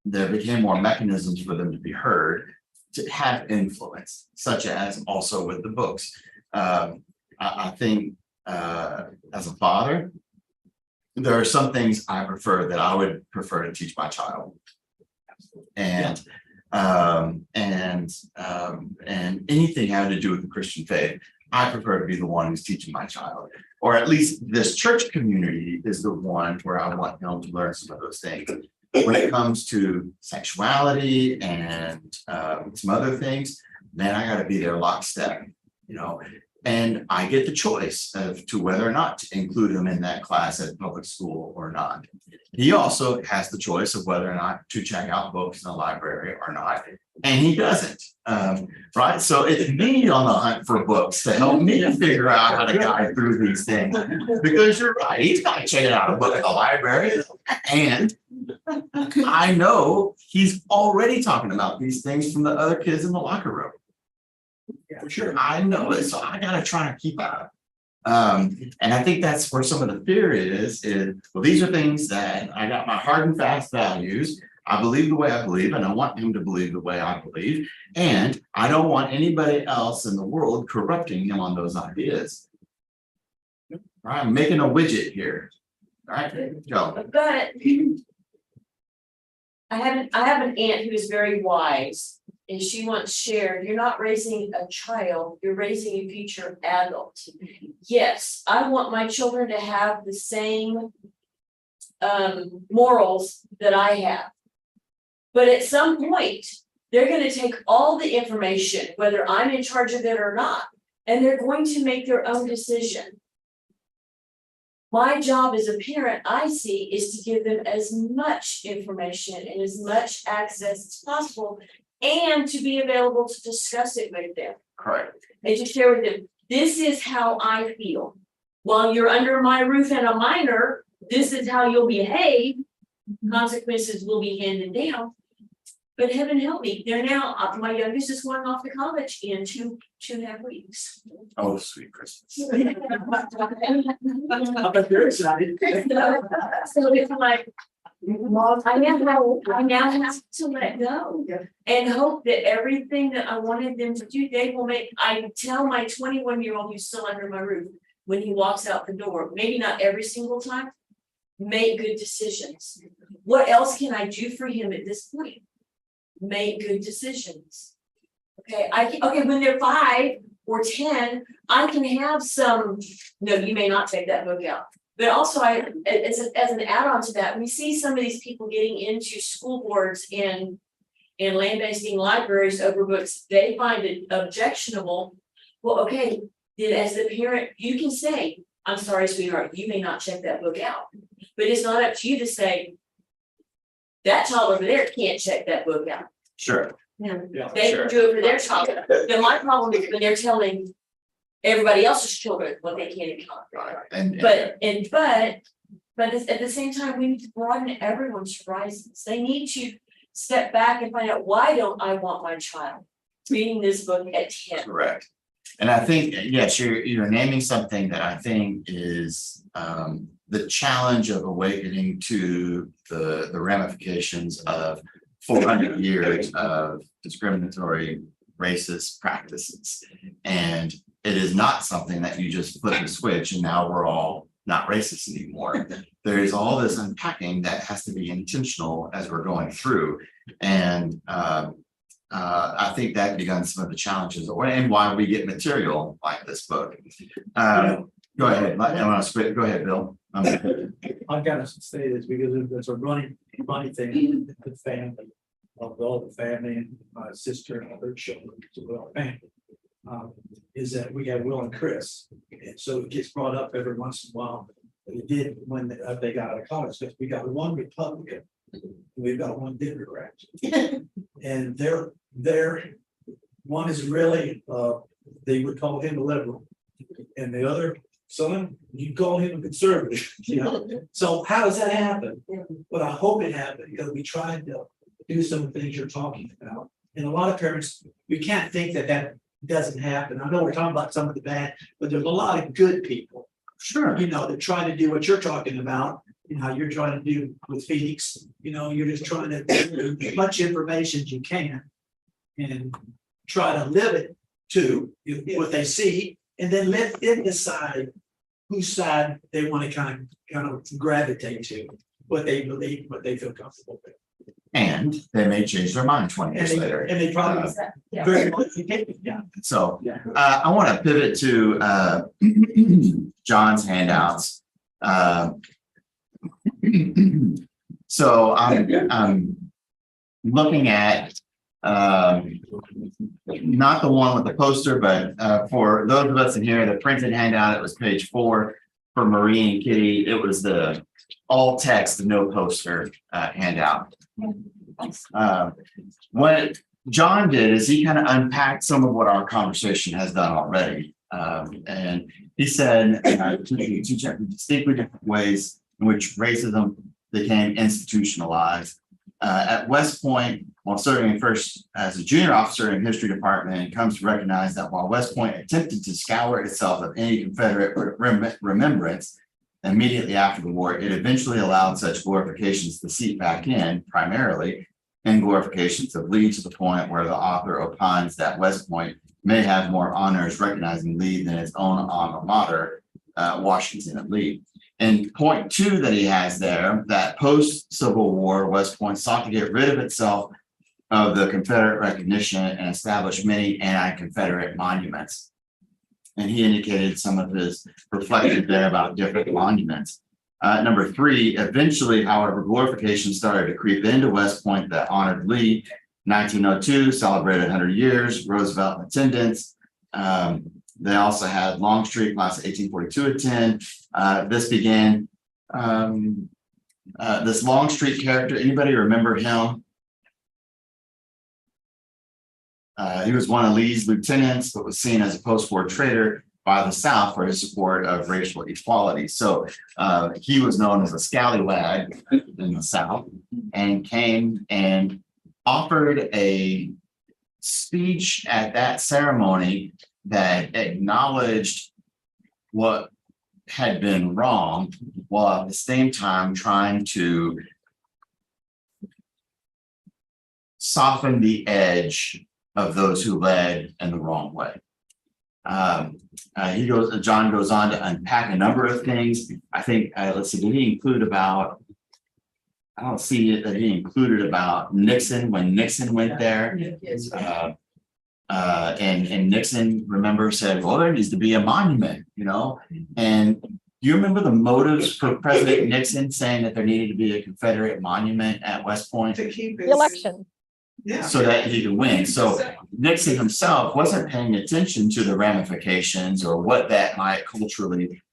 there became more mechanisms for them to be heard, to have influence, such as also with the books. I think as a father, there are some things I prefer that I would prefer to teach my child. And anything having to do with the Christian faith, I prefer to be the one who's teaching my child, or at least this church community is the one where I want him to learn some of those things. When it comes to sexuality and some other things, man, I got to be there lockstep, and I get the choice as to whether or not to include him in that class at public school or not. He also has the choice of whether or not to check out books in the library or not, and he doesn't. Right? So it's me on the hunt for books to help me figure out how to guide through these things. Because you're right, he's not checking out a book at the library, and I know he's already talking about these things from the other kids in the locker room. Yeah, for sure. I know it, so I gotta try to keep up. And I think that's where some of the fear is, well, these are things that I got my hard and fast values. I believe the way I believe, and I want him to believe the way I believe. And I don't want anybody else in the world corrupting him on those ideas. All right, I'm making a widget here. All right, go. But I have an aunt who is very wise, and she once shared, you're not raising a child, you're raising a future adult. Yes, I want my children to have the same morals that I have. But at some point, they're gonna take all the information, whether I'm in charge of it or not, and they're going to make their own decision. My job as a parent, I see, is to give them as much information and as much access as possible, and to be available to discuss it with them. Correct. And to share with them, this is how I feel. While you're under my roof and a minor, this is how you'll behave. Consequences will be handed down. But heaven help me, they're now, my youngest is going off to college in two and a half weeks. Oh, sweet Christmas. I bet they're excited. So it's like, I now have to let go and hope that everything that I wanted them to do, they will make. I tell my 21-year-old who's still under my roof, when he walks out the door, maybe not every single time, make good decisions. What else can I do for him at this point? Make good decisions. Okay, when they're 5 or 10, I can have some, no, you may not take that book out. But also, as an add-on to that, we see some of these people getting into school boards and land-based libraries over books they find it objectionable. Well, okay, then as the parent, you can say, I'm sorry, sweetheart, you may not check that book out. But it's not up to you to say, that child over there can't check that book out. Sure. Yeah, They can do it for their child. Then my problem is when they're telling everybody else's children what they can't accomplish. But at the same time, we need to broaden everyone's horizons. They need to step back and find out, why don't I want my child reading this book at 10? Correct. And I think, yes, you're naming something that I think is the challenge of awakening to the ramifications of 400 years of discriminatory racist practices. And it is not something that you just flip a switch and now we're all not racist anymore. There is all this unpacking that has to be intentional as we're going through. And I think that becomes some of the challenges and why we get material like this book. Go ahead. Go ahead, Bill. I've got to say this because it's a running thing, the family, of all the family and my sister and other children, it's a real family. Is that we have Will and Chris, and so it gets brought up every once in a while. But it did when they got out of college, because we got one Republican, and we've got one Democrat. And they're one is really they would call him a liberal, and the other son, you call him a conservative, you know. So how does that happen? But I hope it happened because we tried to do some of the things you're talking about. And a lot of parents, we can't think that doesn't happen. I know we're talking about some of the bad, but there's a lot of good people. Sure. You know, that try to do what you're talking about, you know, you're trying to do with Phoenix, you know, you're just trying to do as much information as you can. And try to live it to what they see, and then let them decide whose side they want to kind of gravitate to, what they believe, what they feel comfortable with. And they may change their mind 20 years later. And they probably Yeah. very much, yeah. So Yeah. I want to pivot to John's handouts. So I'm looking at not the one with the poster, but for those of us in here, the printed handout, it was page 4 for Marie and Kitty. It was the all text, no poster handout. What John did is he kind of unpacked some of what our conversation has done already. And he said two distinctly different ways in which racism became institutionalized. At West Point, while serving first as a junior officer in history department, it comes to recognize that while West Point attempted to scour itself of any Confederate remembrance, immediately after the war, it eventually allowed such glorifications to seep back in primarily in glorifications of Lee, to the point where the author opines that West Point may have more honors recognizing Lee than its own alma mater, Washington and Lee. And point two that he has there, that post-Civil War, West Point sought to get rid of itself of the Confederate recognition and establish many anti-Confederate monuments. And he indicated some of his reflections there about different monuments. Number three, eventually, however, glorification started to creep into West Point that honored Lee. 1902 celebrated 100 years, Roosevelt in attendance. They also had Longstreet, class of 1842 attend. This began, this Longstreet character, anybody remember him? He was one of Lee's lieutenants, but was seen as a post-war traitor by the South for his support of racial equality. So he was known as a scallywag in the South, and came and offered a speech at that ceremony that acknowledged what had been wrong, while at the same time trying to soften the edge of those who led in the wrong way. John goes on to unpack a number of things. I think, let's see, did he include about, I don't see it that he included about Nixon when Nixon went there. And Nixon, remember, said, well, there needs to be a monument, you know? And do you remember the motives for President Nixon saying that there needed to be a Confederate monument at West Point? To keep The election. Yeah. So that he could win. So Nixon himself wasn't paying attention to the ramifications or what that might culturally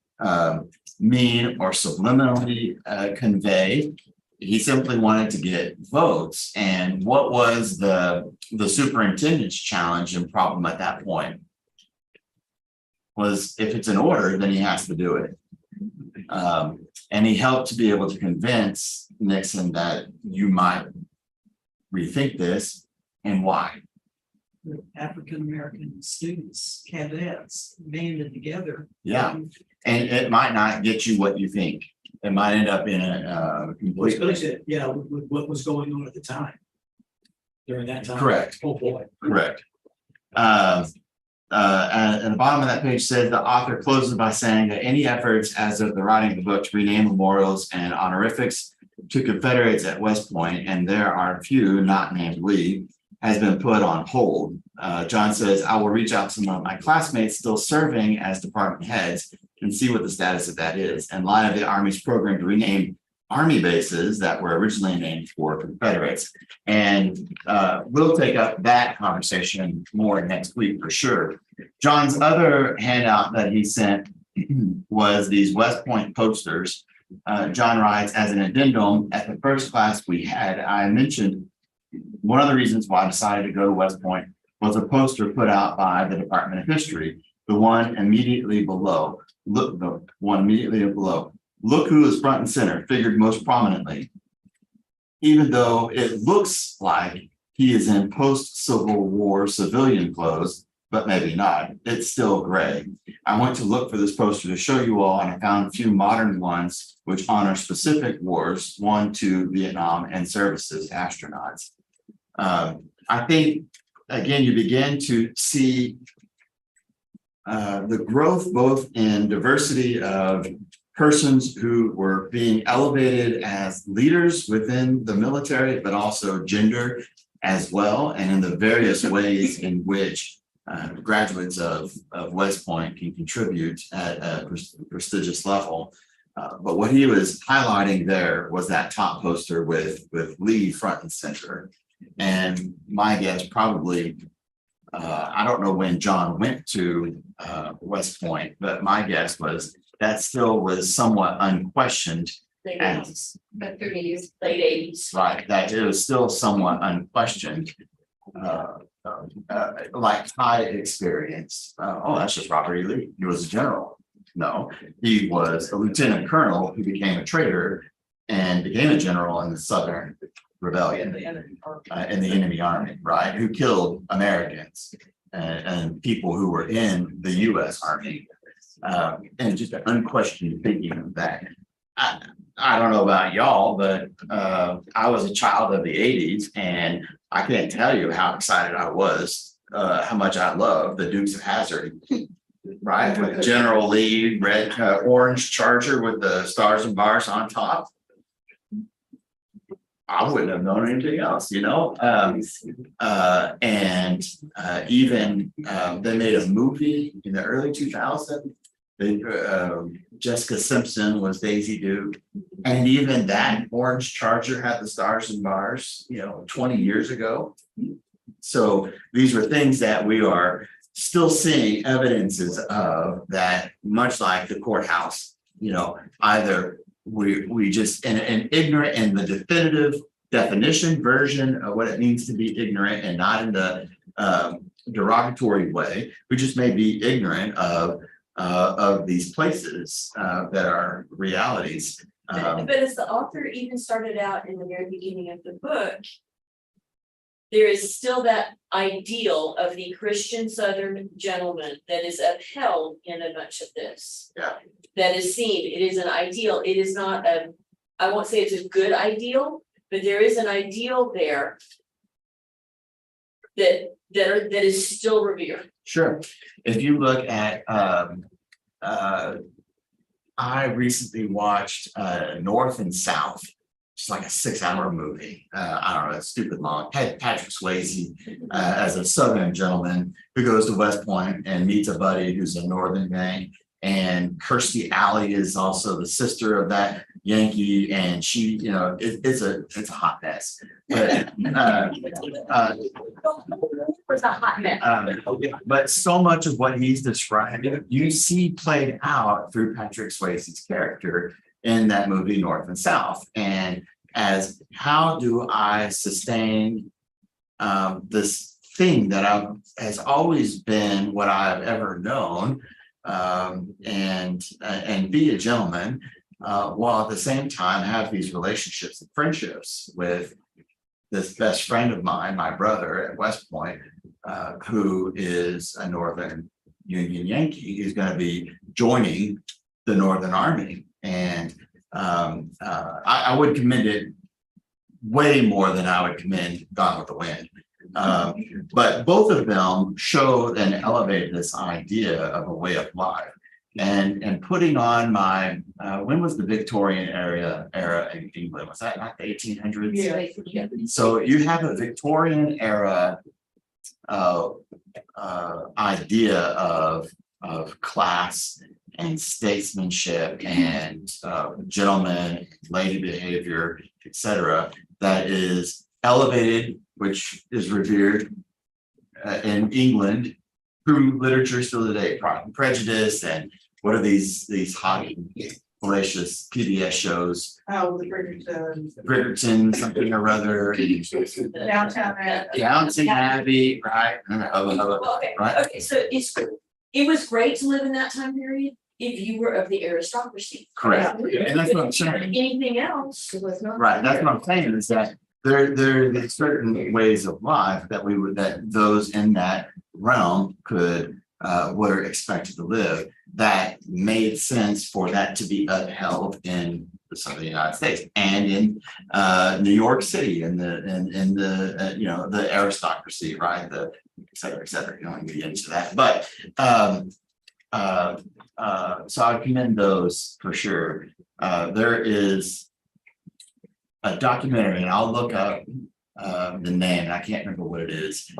mean or subliminally convey. He simply wanted to get votes. And what was the superintendent's challenge and problem at that point? Was if it's an order, then he has to do it. And he helped to be able to convince Nixon that you might rethink this, and why. African-American students, cadets, banded together. Yeah, and it might not get you what you think. It might end up in a complete. Yeah, with what was going on at the time. During that time. Correct. Oh, boy. Correct. And the bottom of that page says the author closes by saying that any efforts as of the writing of the book to rename memorials and honorifics to Confederates at West Point, and there are a few not named Lee, has been put on hold. John says, I will reach out to some of my classmates still serving as department heads and see what the status of that is. In light of the Army's program to rename Army bases that were originally named for Confederates. And we'll take up that conversation more next week for sure. John's other handout that he sent was these West Point posters. John writes, as an addendum, at the first class we had, I mentioned one of the reasons why I decided to go to West Point was a poster put out by the Department of History, the one immediately below. Look, the one immediately below. Look who is front and center, figured most prominently. Even though it looks like he is in post-Civil War civilian clothes, but maybe not, it's still gray. I went to look for this poster to show you all, and I found a few modern ones which honor specific wars, 1, 2, Vietnam, and services astronauts. I think, again, you begin to see the growth both in diversity of persons who were being elevated as leaders within the military, but also gender as well, and in the various ways in which graduates of West Point can contribute at a prestigious level. But what he was highlighting there was that top poster with Lee front and center. And my guess probably, I don't know when John went to West Point, but my guess was that still was somewhat unquestioned. Late And- 80s, about 30 years, late 80s. Right, that it was still somewhat unquestioned. Like I experienced, oh, that's just Robert E. Lee. He was a general. No, he was a lieutenant colonel who became a traitor and became a general in the Southern Rebellion in the enemy army, right? Who killed Americans and people who were in the U.S. Army. and just an unquestioned thinking of that. I don't know about y'all, but I was a child of the eighties and I can't tell you how excited I was, how much I love the Dukes of Hazzard. Right, with General Lee, red, orange Charger with the stars and bars on top. I wouldn't have known anything else, you know, and even they made a movie in the early 2000s. Jessica Simpson was Daisy Duke, and even that orange Charger had the stars and bars, you know, 20 years ago. So these were things that we are still seeing evidences of, that much like the courthouse, you know, either we just in ignorant in the definitive definition version of what it means to be ignorant, and not in the derogatory way. We just may be ignorant of these places that are realities. But as the author even started out in the very beginning of the book, there is still that ideal of the Christian Southern gentleman that is upheld in a bunch of this. Yeah. That is seen, it is an ideal, it is not I won't say it's a good ideal, but there is an ideal there that is still revered. Sure. If you look at I recently watched North and South. It's like a 6-hour movie. I don't know, it's stupid long. Patrick Swayze as a Southern gentleman who goes to West Point and meets a buddy who's a Northern gang. And Kirstie Alley is also the sister of that Yankee, and she, you know, it's a hot mess. But Was a hot mess. but so much of what he's describing, you see played out through Patrick Swayze's character in that movie North and South. And as how do I sustain this thing that has always been what I've ever known, and be a gentleman, while at the same time have these relationships and friendships with this best friend of mine, my brother at West Point, who is a Northern Union Yankee, who's going to be joining the Northern Army. And I would commend it way more than I would commend Gone with the Wind. But both of them showed and elevated this idea of a way of life. And putting on my, when was the Victorian era in England? Was that not the 1800s? Yeah. So you have a Victorian era idea of class and statesmanship and gentleman, lady behavior, etc., that is elevated, which is revered in England through literature still today. Pride and Prejudice, and what are these hot, fallacious PBS shows? Oh, the Bridgerton. Bridgerton, something or other. Downtown Abbey. Downton Abbey, right? Well, okay, Right. okay, so it was great to live in that time period if you were of the aristocracy. Correct. And that's what I'm saying. Anything else was not. Right, that's what I'm saying, is that there are certain ways of life that those in that realm could were expected to live, that made sense for that to be upheld in the Southern United States and in New York City and the you know, the aristocracy, right? The et cetera, you don't want to get into that, but so I commend those for sure. There is a documentary, and I'll look up the name, I can't remember what it is.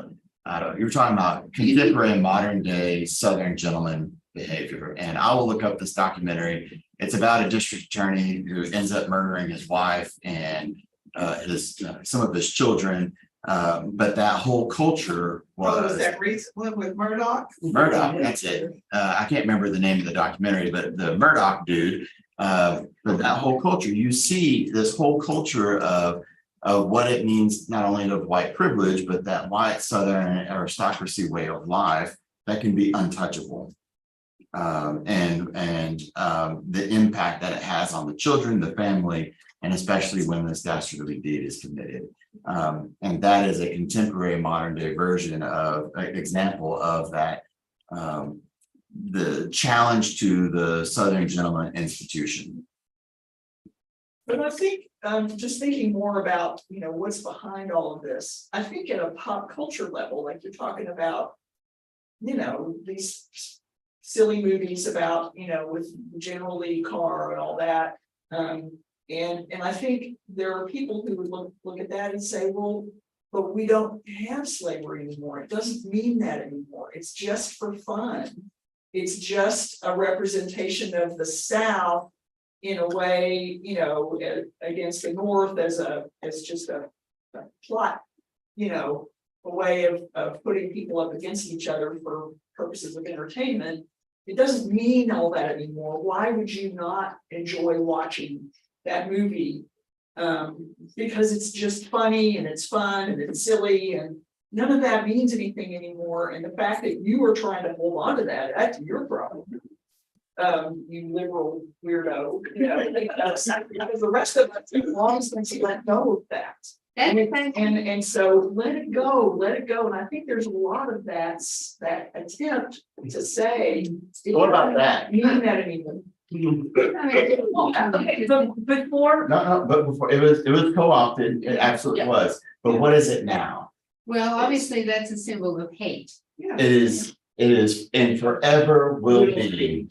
You're talking about contemporary and modern day Southern gentleman behavior, and I will look up this documentary. It's about a district attorney who ends up murdering his wife and some of his children. But that whole culture was that recent one with Murdoch? Murdoch, that's it. I can't remember the name of the documentary, but the Murdoch dude, but that whole culture, you see this whole culture of what it means, not only of white privilege, but that white Southern aristocracy way of life that can be untouchable. And the impact that it has on the children, the family, and especially when this dastardly deed is committed. And that is a contemporary modern day version of example of that the challenge to the Southern Gentleman Institution. But I think, just thinking more about, what's behind all of this, I think at a pop culture level, like you're talking about, these silly movies about, with General Lee Carr and all that. And I think there are people who would look at that and say, well, but we don't have slavery anymore. It doesn't mean that anymore. It's just for fun. It's just a representation of the South in a way, against the North as just a plot, a way of putting people up against each other for purposes of entertainment. It doesn't mean all that anymore. Why would you not enjoy watching that movie? Because it's just funny and it's fun and it's silly and none of that means anything anymore. And the fact that you are trying to hold on to that, that's your problem. You liberal weirdo, because the rest of us, as long as we let go of that. And so let it go. And I think there's a lot of that attempt to say. What about that? Mean that anymore. Okay, but before, But before, it was co-opted, it absolutely was, but what is it now? Well, obviously, that's a symbol of hate. It is, and forever will be,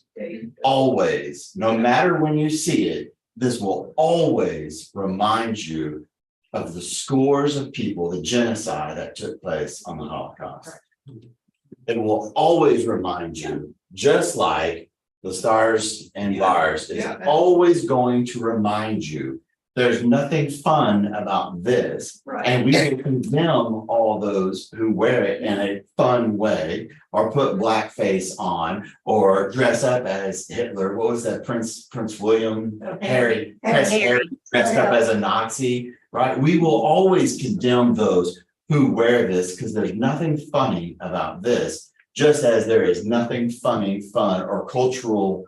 always, no matter when you see it, this will always remind you of the scores of people, the genocide that took place on the Holocaust. It will always remind you, just like the Stars and Bars is always going to remind you, there's nothing fun about this. Right. And we will condemn all those who wear it in a fun way, or put blackface on, or dress up as Hitler. What was that? Prince William, Harry dressed up as a Nazi, right? We will always condemn those who wear this because there's nothing funny about this, just as there is nothing funny, fun, or cultural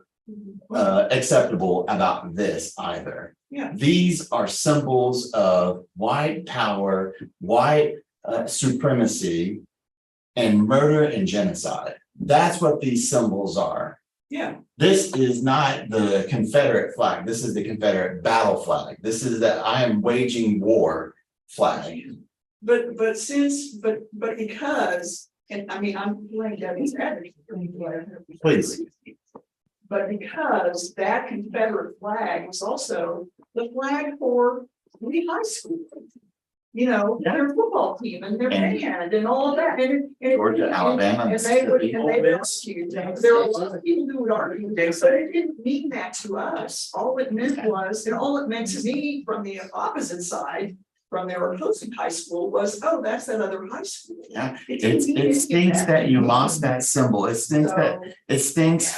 acceptable about this either. Yeah. These are symbols of white power, white supremacy, and murder and genocide. That's what these symbols are. Yeah. This is not the Confederate flag. This is the Confederate battle flag. This is that I am waging war flag. But because, and I mean, I'm playing Debbie's advocate. Please. But because that Confederate flag was also the flag for Lee High School. Their football team and their band and all of that. And Georgia, Alabama, And they would argue, there were a lot of people who would argue, but it didn't mean that to us. All it meant was, and all it meant to me from the opposite side, from their opposing high school was, oh, that's that other high school. Yeah, didn't mean it anything stinks bad. that you lost that symbol. It stinks So,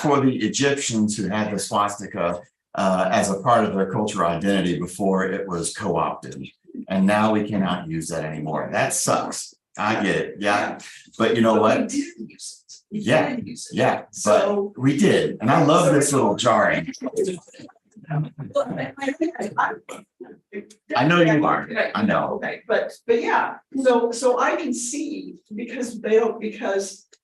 for the Egyptians who had the swastika as a part of their cultural identity before it was co-opted. And now we cannot use that anymore. That sucks. I get it. Yeah. But you know but what? we did use it. We Yeah. did use it. Yeah, So- but we did. And I love this little jarring. I know you are. I know. Okay, but yeah, so I can see because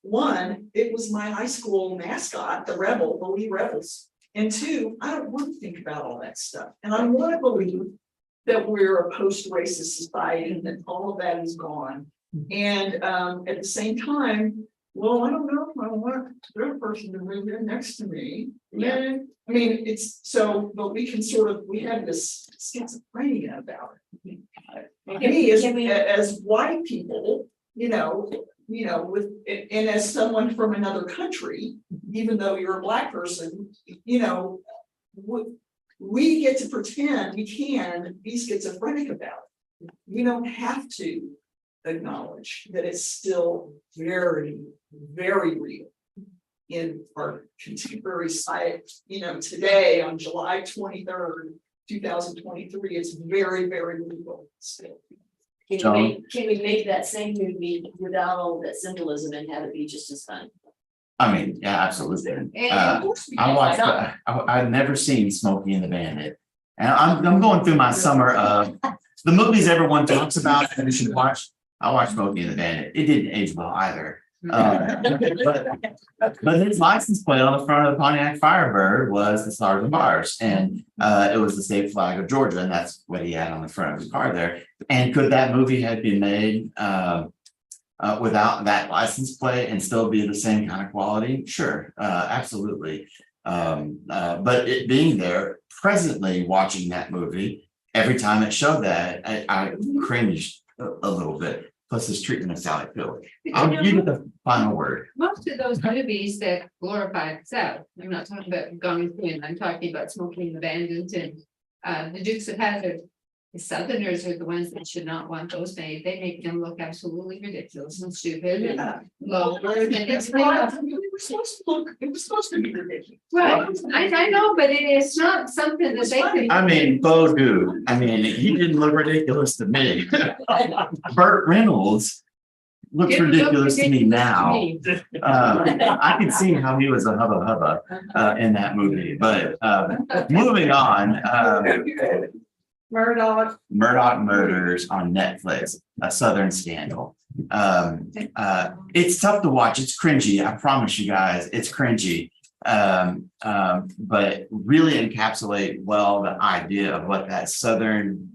one, it was my high school mascot, the Lee Rebels. And two, I don't want to think about all that stuff. And I want to believe that we're a post-racist society and that all of that is gone. And at the same time, well, I don't know if I want their person to move in next to me. Yeah. I mean, it's so, but we have this schizophrenia about it. Me as white people, with, and as someone from another country, even though you're a Black person, we get to pretend we can be schizophrenic about it. We don't have to acknowledge that it's still very, very real in our contemporary society. Today on July 23rd, 2023, it's very, very real still. John? Can we make that same movie without all that symbolism and have it be just as fun? I mean, yeah, absolutely. And of course we I can. watched, I've never seen Smokey and the Bandit. And I'm going through my summer of the movies everyone talks about that you should watch. I watched Smokey and the Bandit. It didn't age well either. But his license plate on the front of the Pontiac Firebird was the Stars and Bars, and it was the state flag of Georgia, and that's what he had on the front of his car there. And could that movie have been made without that license plate and still be the same kind of quality? Sure, absolutely. But it being there, presently watching that movie, every time it showed that, I cringed a little bit. Plus his treatment of Sally Field. I'll give you the final word. Most of those movies that glorify the South, I'm not talking about Gone with Wind, I'm talking about Smoking the Bandit and the Dukes of Hazzard. The Southerners are the ones that should not want those made. They make them look absolutely ridiculous and stupid and low. And it's like, It was supposed to be ridiculous. right, I know, but it's not something that they can. I mean, Bo dude, I mean, he didn't look ridiculous to me. Burt Reynolds looks It looks ridiculous to me now. me. I can see how he was a hubba in that movie, but moving on. Murdoch. Murdoch Murders on Netflix, a Southern Scandal. It's tough to watch. It's cringy. I promise you guys, it's cringy. But really encapsulate well the idea of what that Southern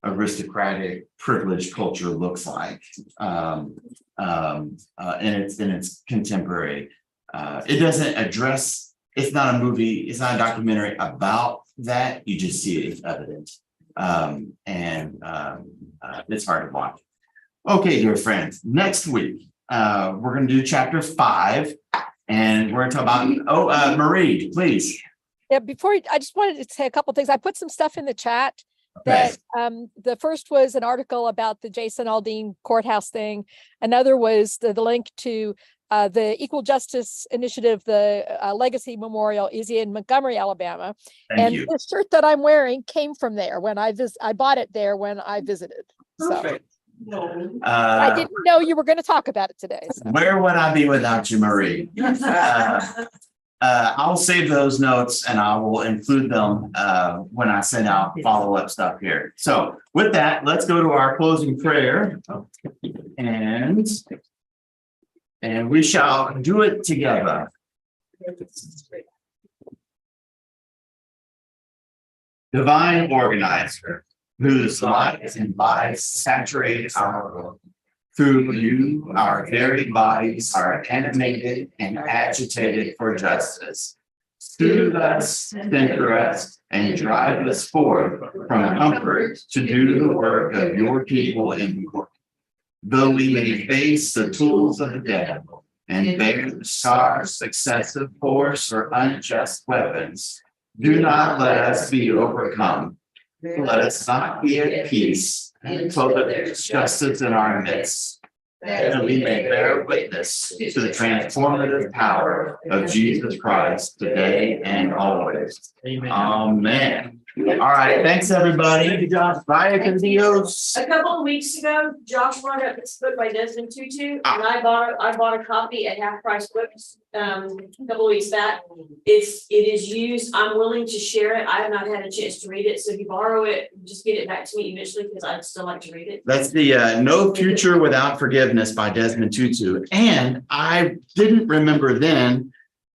aristocratic privileged culture looks like. In its contemporary. It doesn't address, it's not a movie, it's not a documentary about that. You just see it as evident. It's hard to watch. Okay, dear friends, next week, we're gonna do chapter 5 and we're gonna talk about, Marie, please. Yeah, I just wanted to say a couple things. I put some stuff in the chat Okay. that the first was an article about the Jason Aldean courthouse thing. Another was the link to the Equal Justice Initiative, the Legacy Memorial is in Montgomery, Alabama. Thank And you. the shirt that I'm wearing came from there when I bought it there when I visited. So Perfect. I didn't know you were going to talk about it today. So. Where would I be without you, Marie? I'll save those notes and I will include them when I send out follow-up stuff here. So with that, let's go to our closing prayer. And we shall do it together. Divine organizer, whose light and life saturate our world. Through you, our very bodies are animated and agitated for justice. Soothe us, center us, and drive us forth from comfort to do the work of your people in the world. Though we may face the tools of the devil and bear the scars, excessive force, or unjust weapons, do not let us be overcome. Let us not be at peace until there is justice in our midst, that we may bear witness to the transformative power of Jesus Christ today and always. Amen. Amen. All right, thanks, everybody. Good job. Bye, adios. A couple of weeks ago, Josh brought up this book by Desmond Tutu, and I bought a copy at Half Price Books, a couple of weeks back. It is used. I'm willing to share it. I have not had a chance to read it, so if you borrow it, just get it back to me eventually, because I'd still like to read it. That's the No Future Without Forgiveness by Desmond Tutu. And I didn't remember then.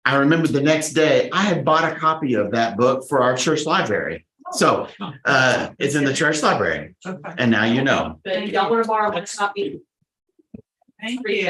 I remember the next day I had bought a copy of that book for our church library. So it's in the church library. And now you know. But if y'all want to borrow my copy. Thank you.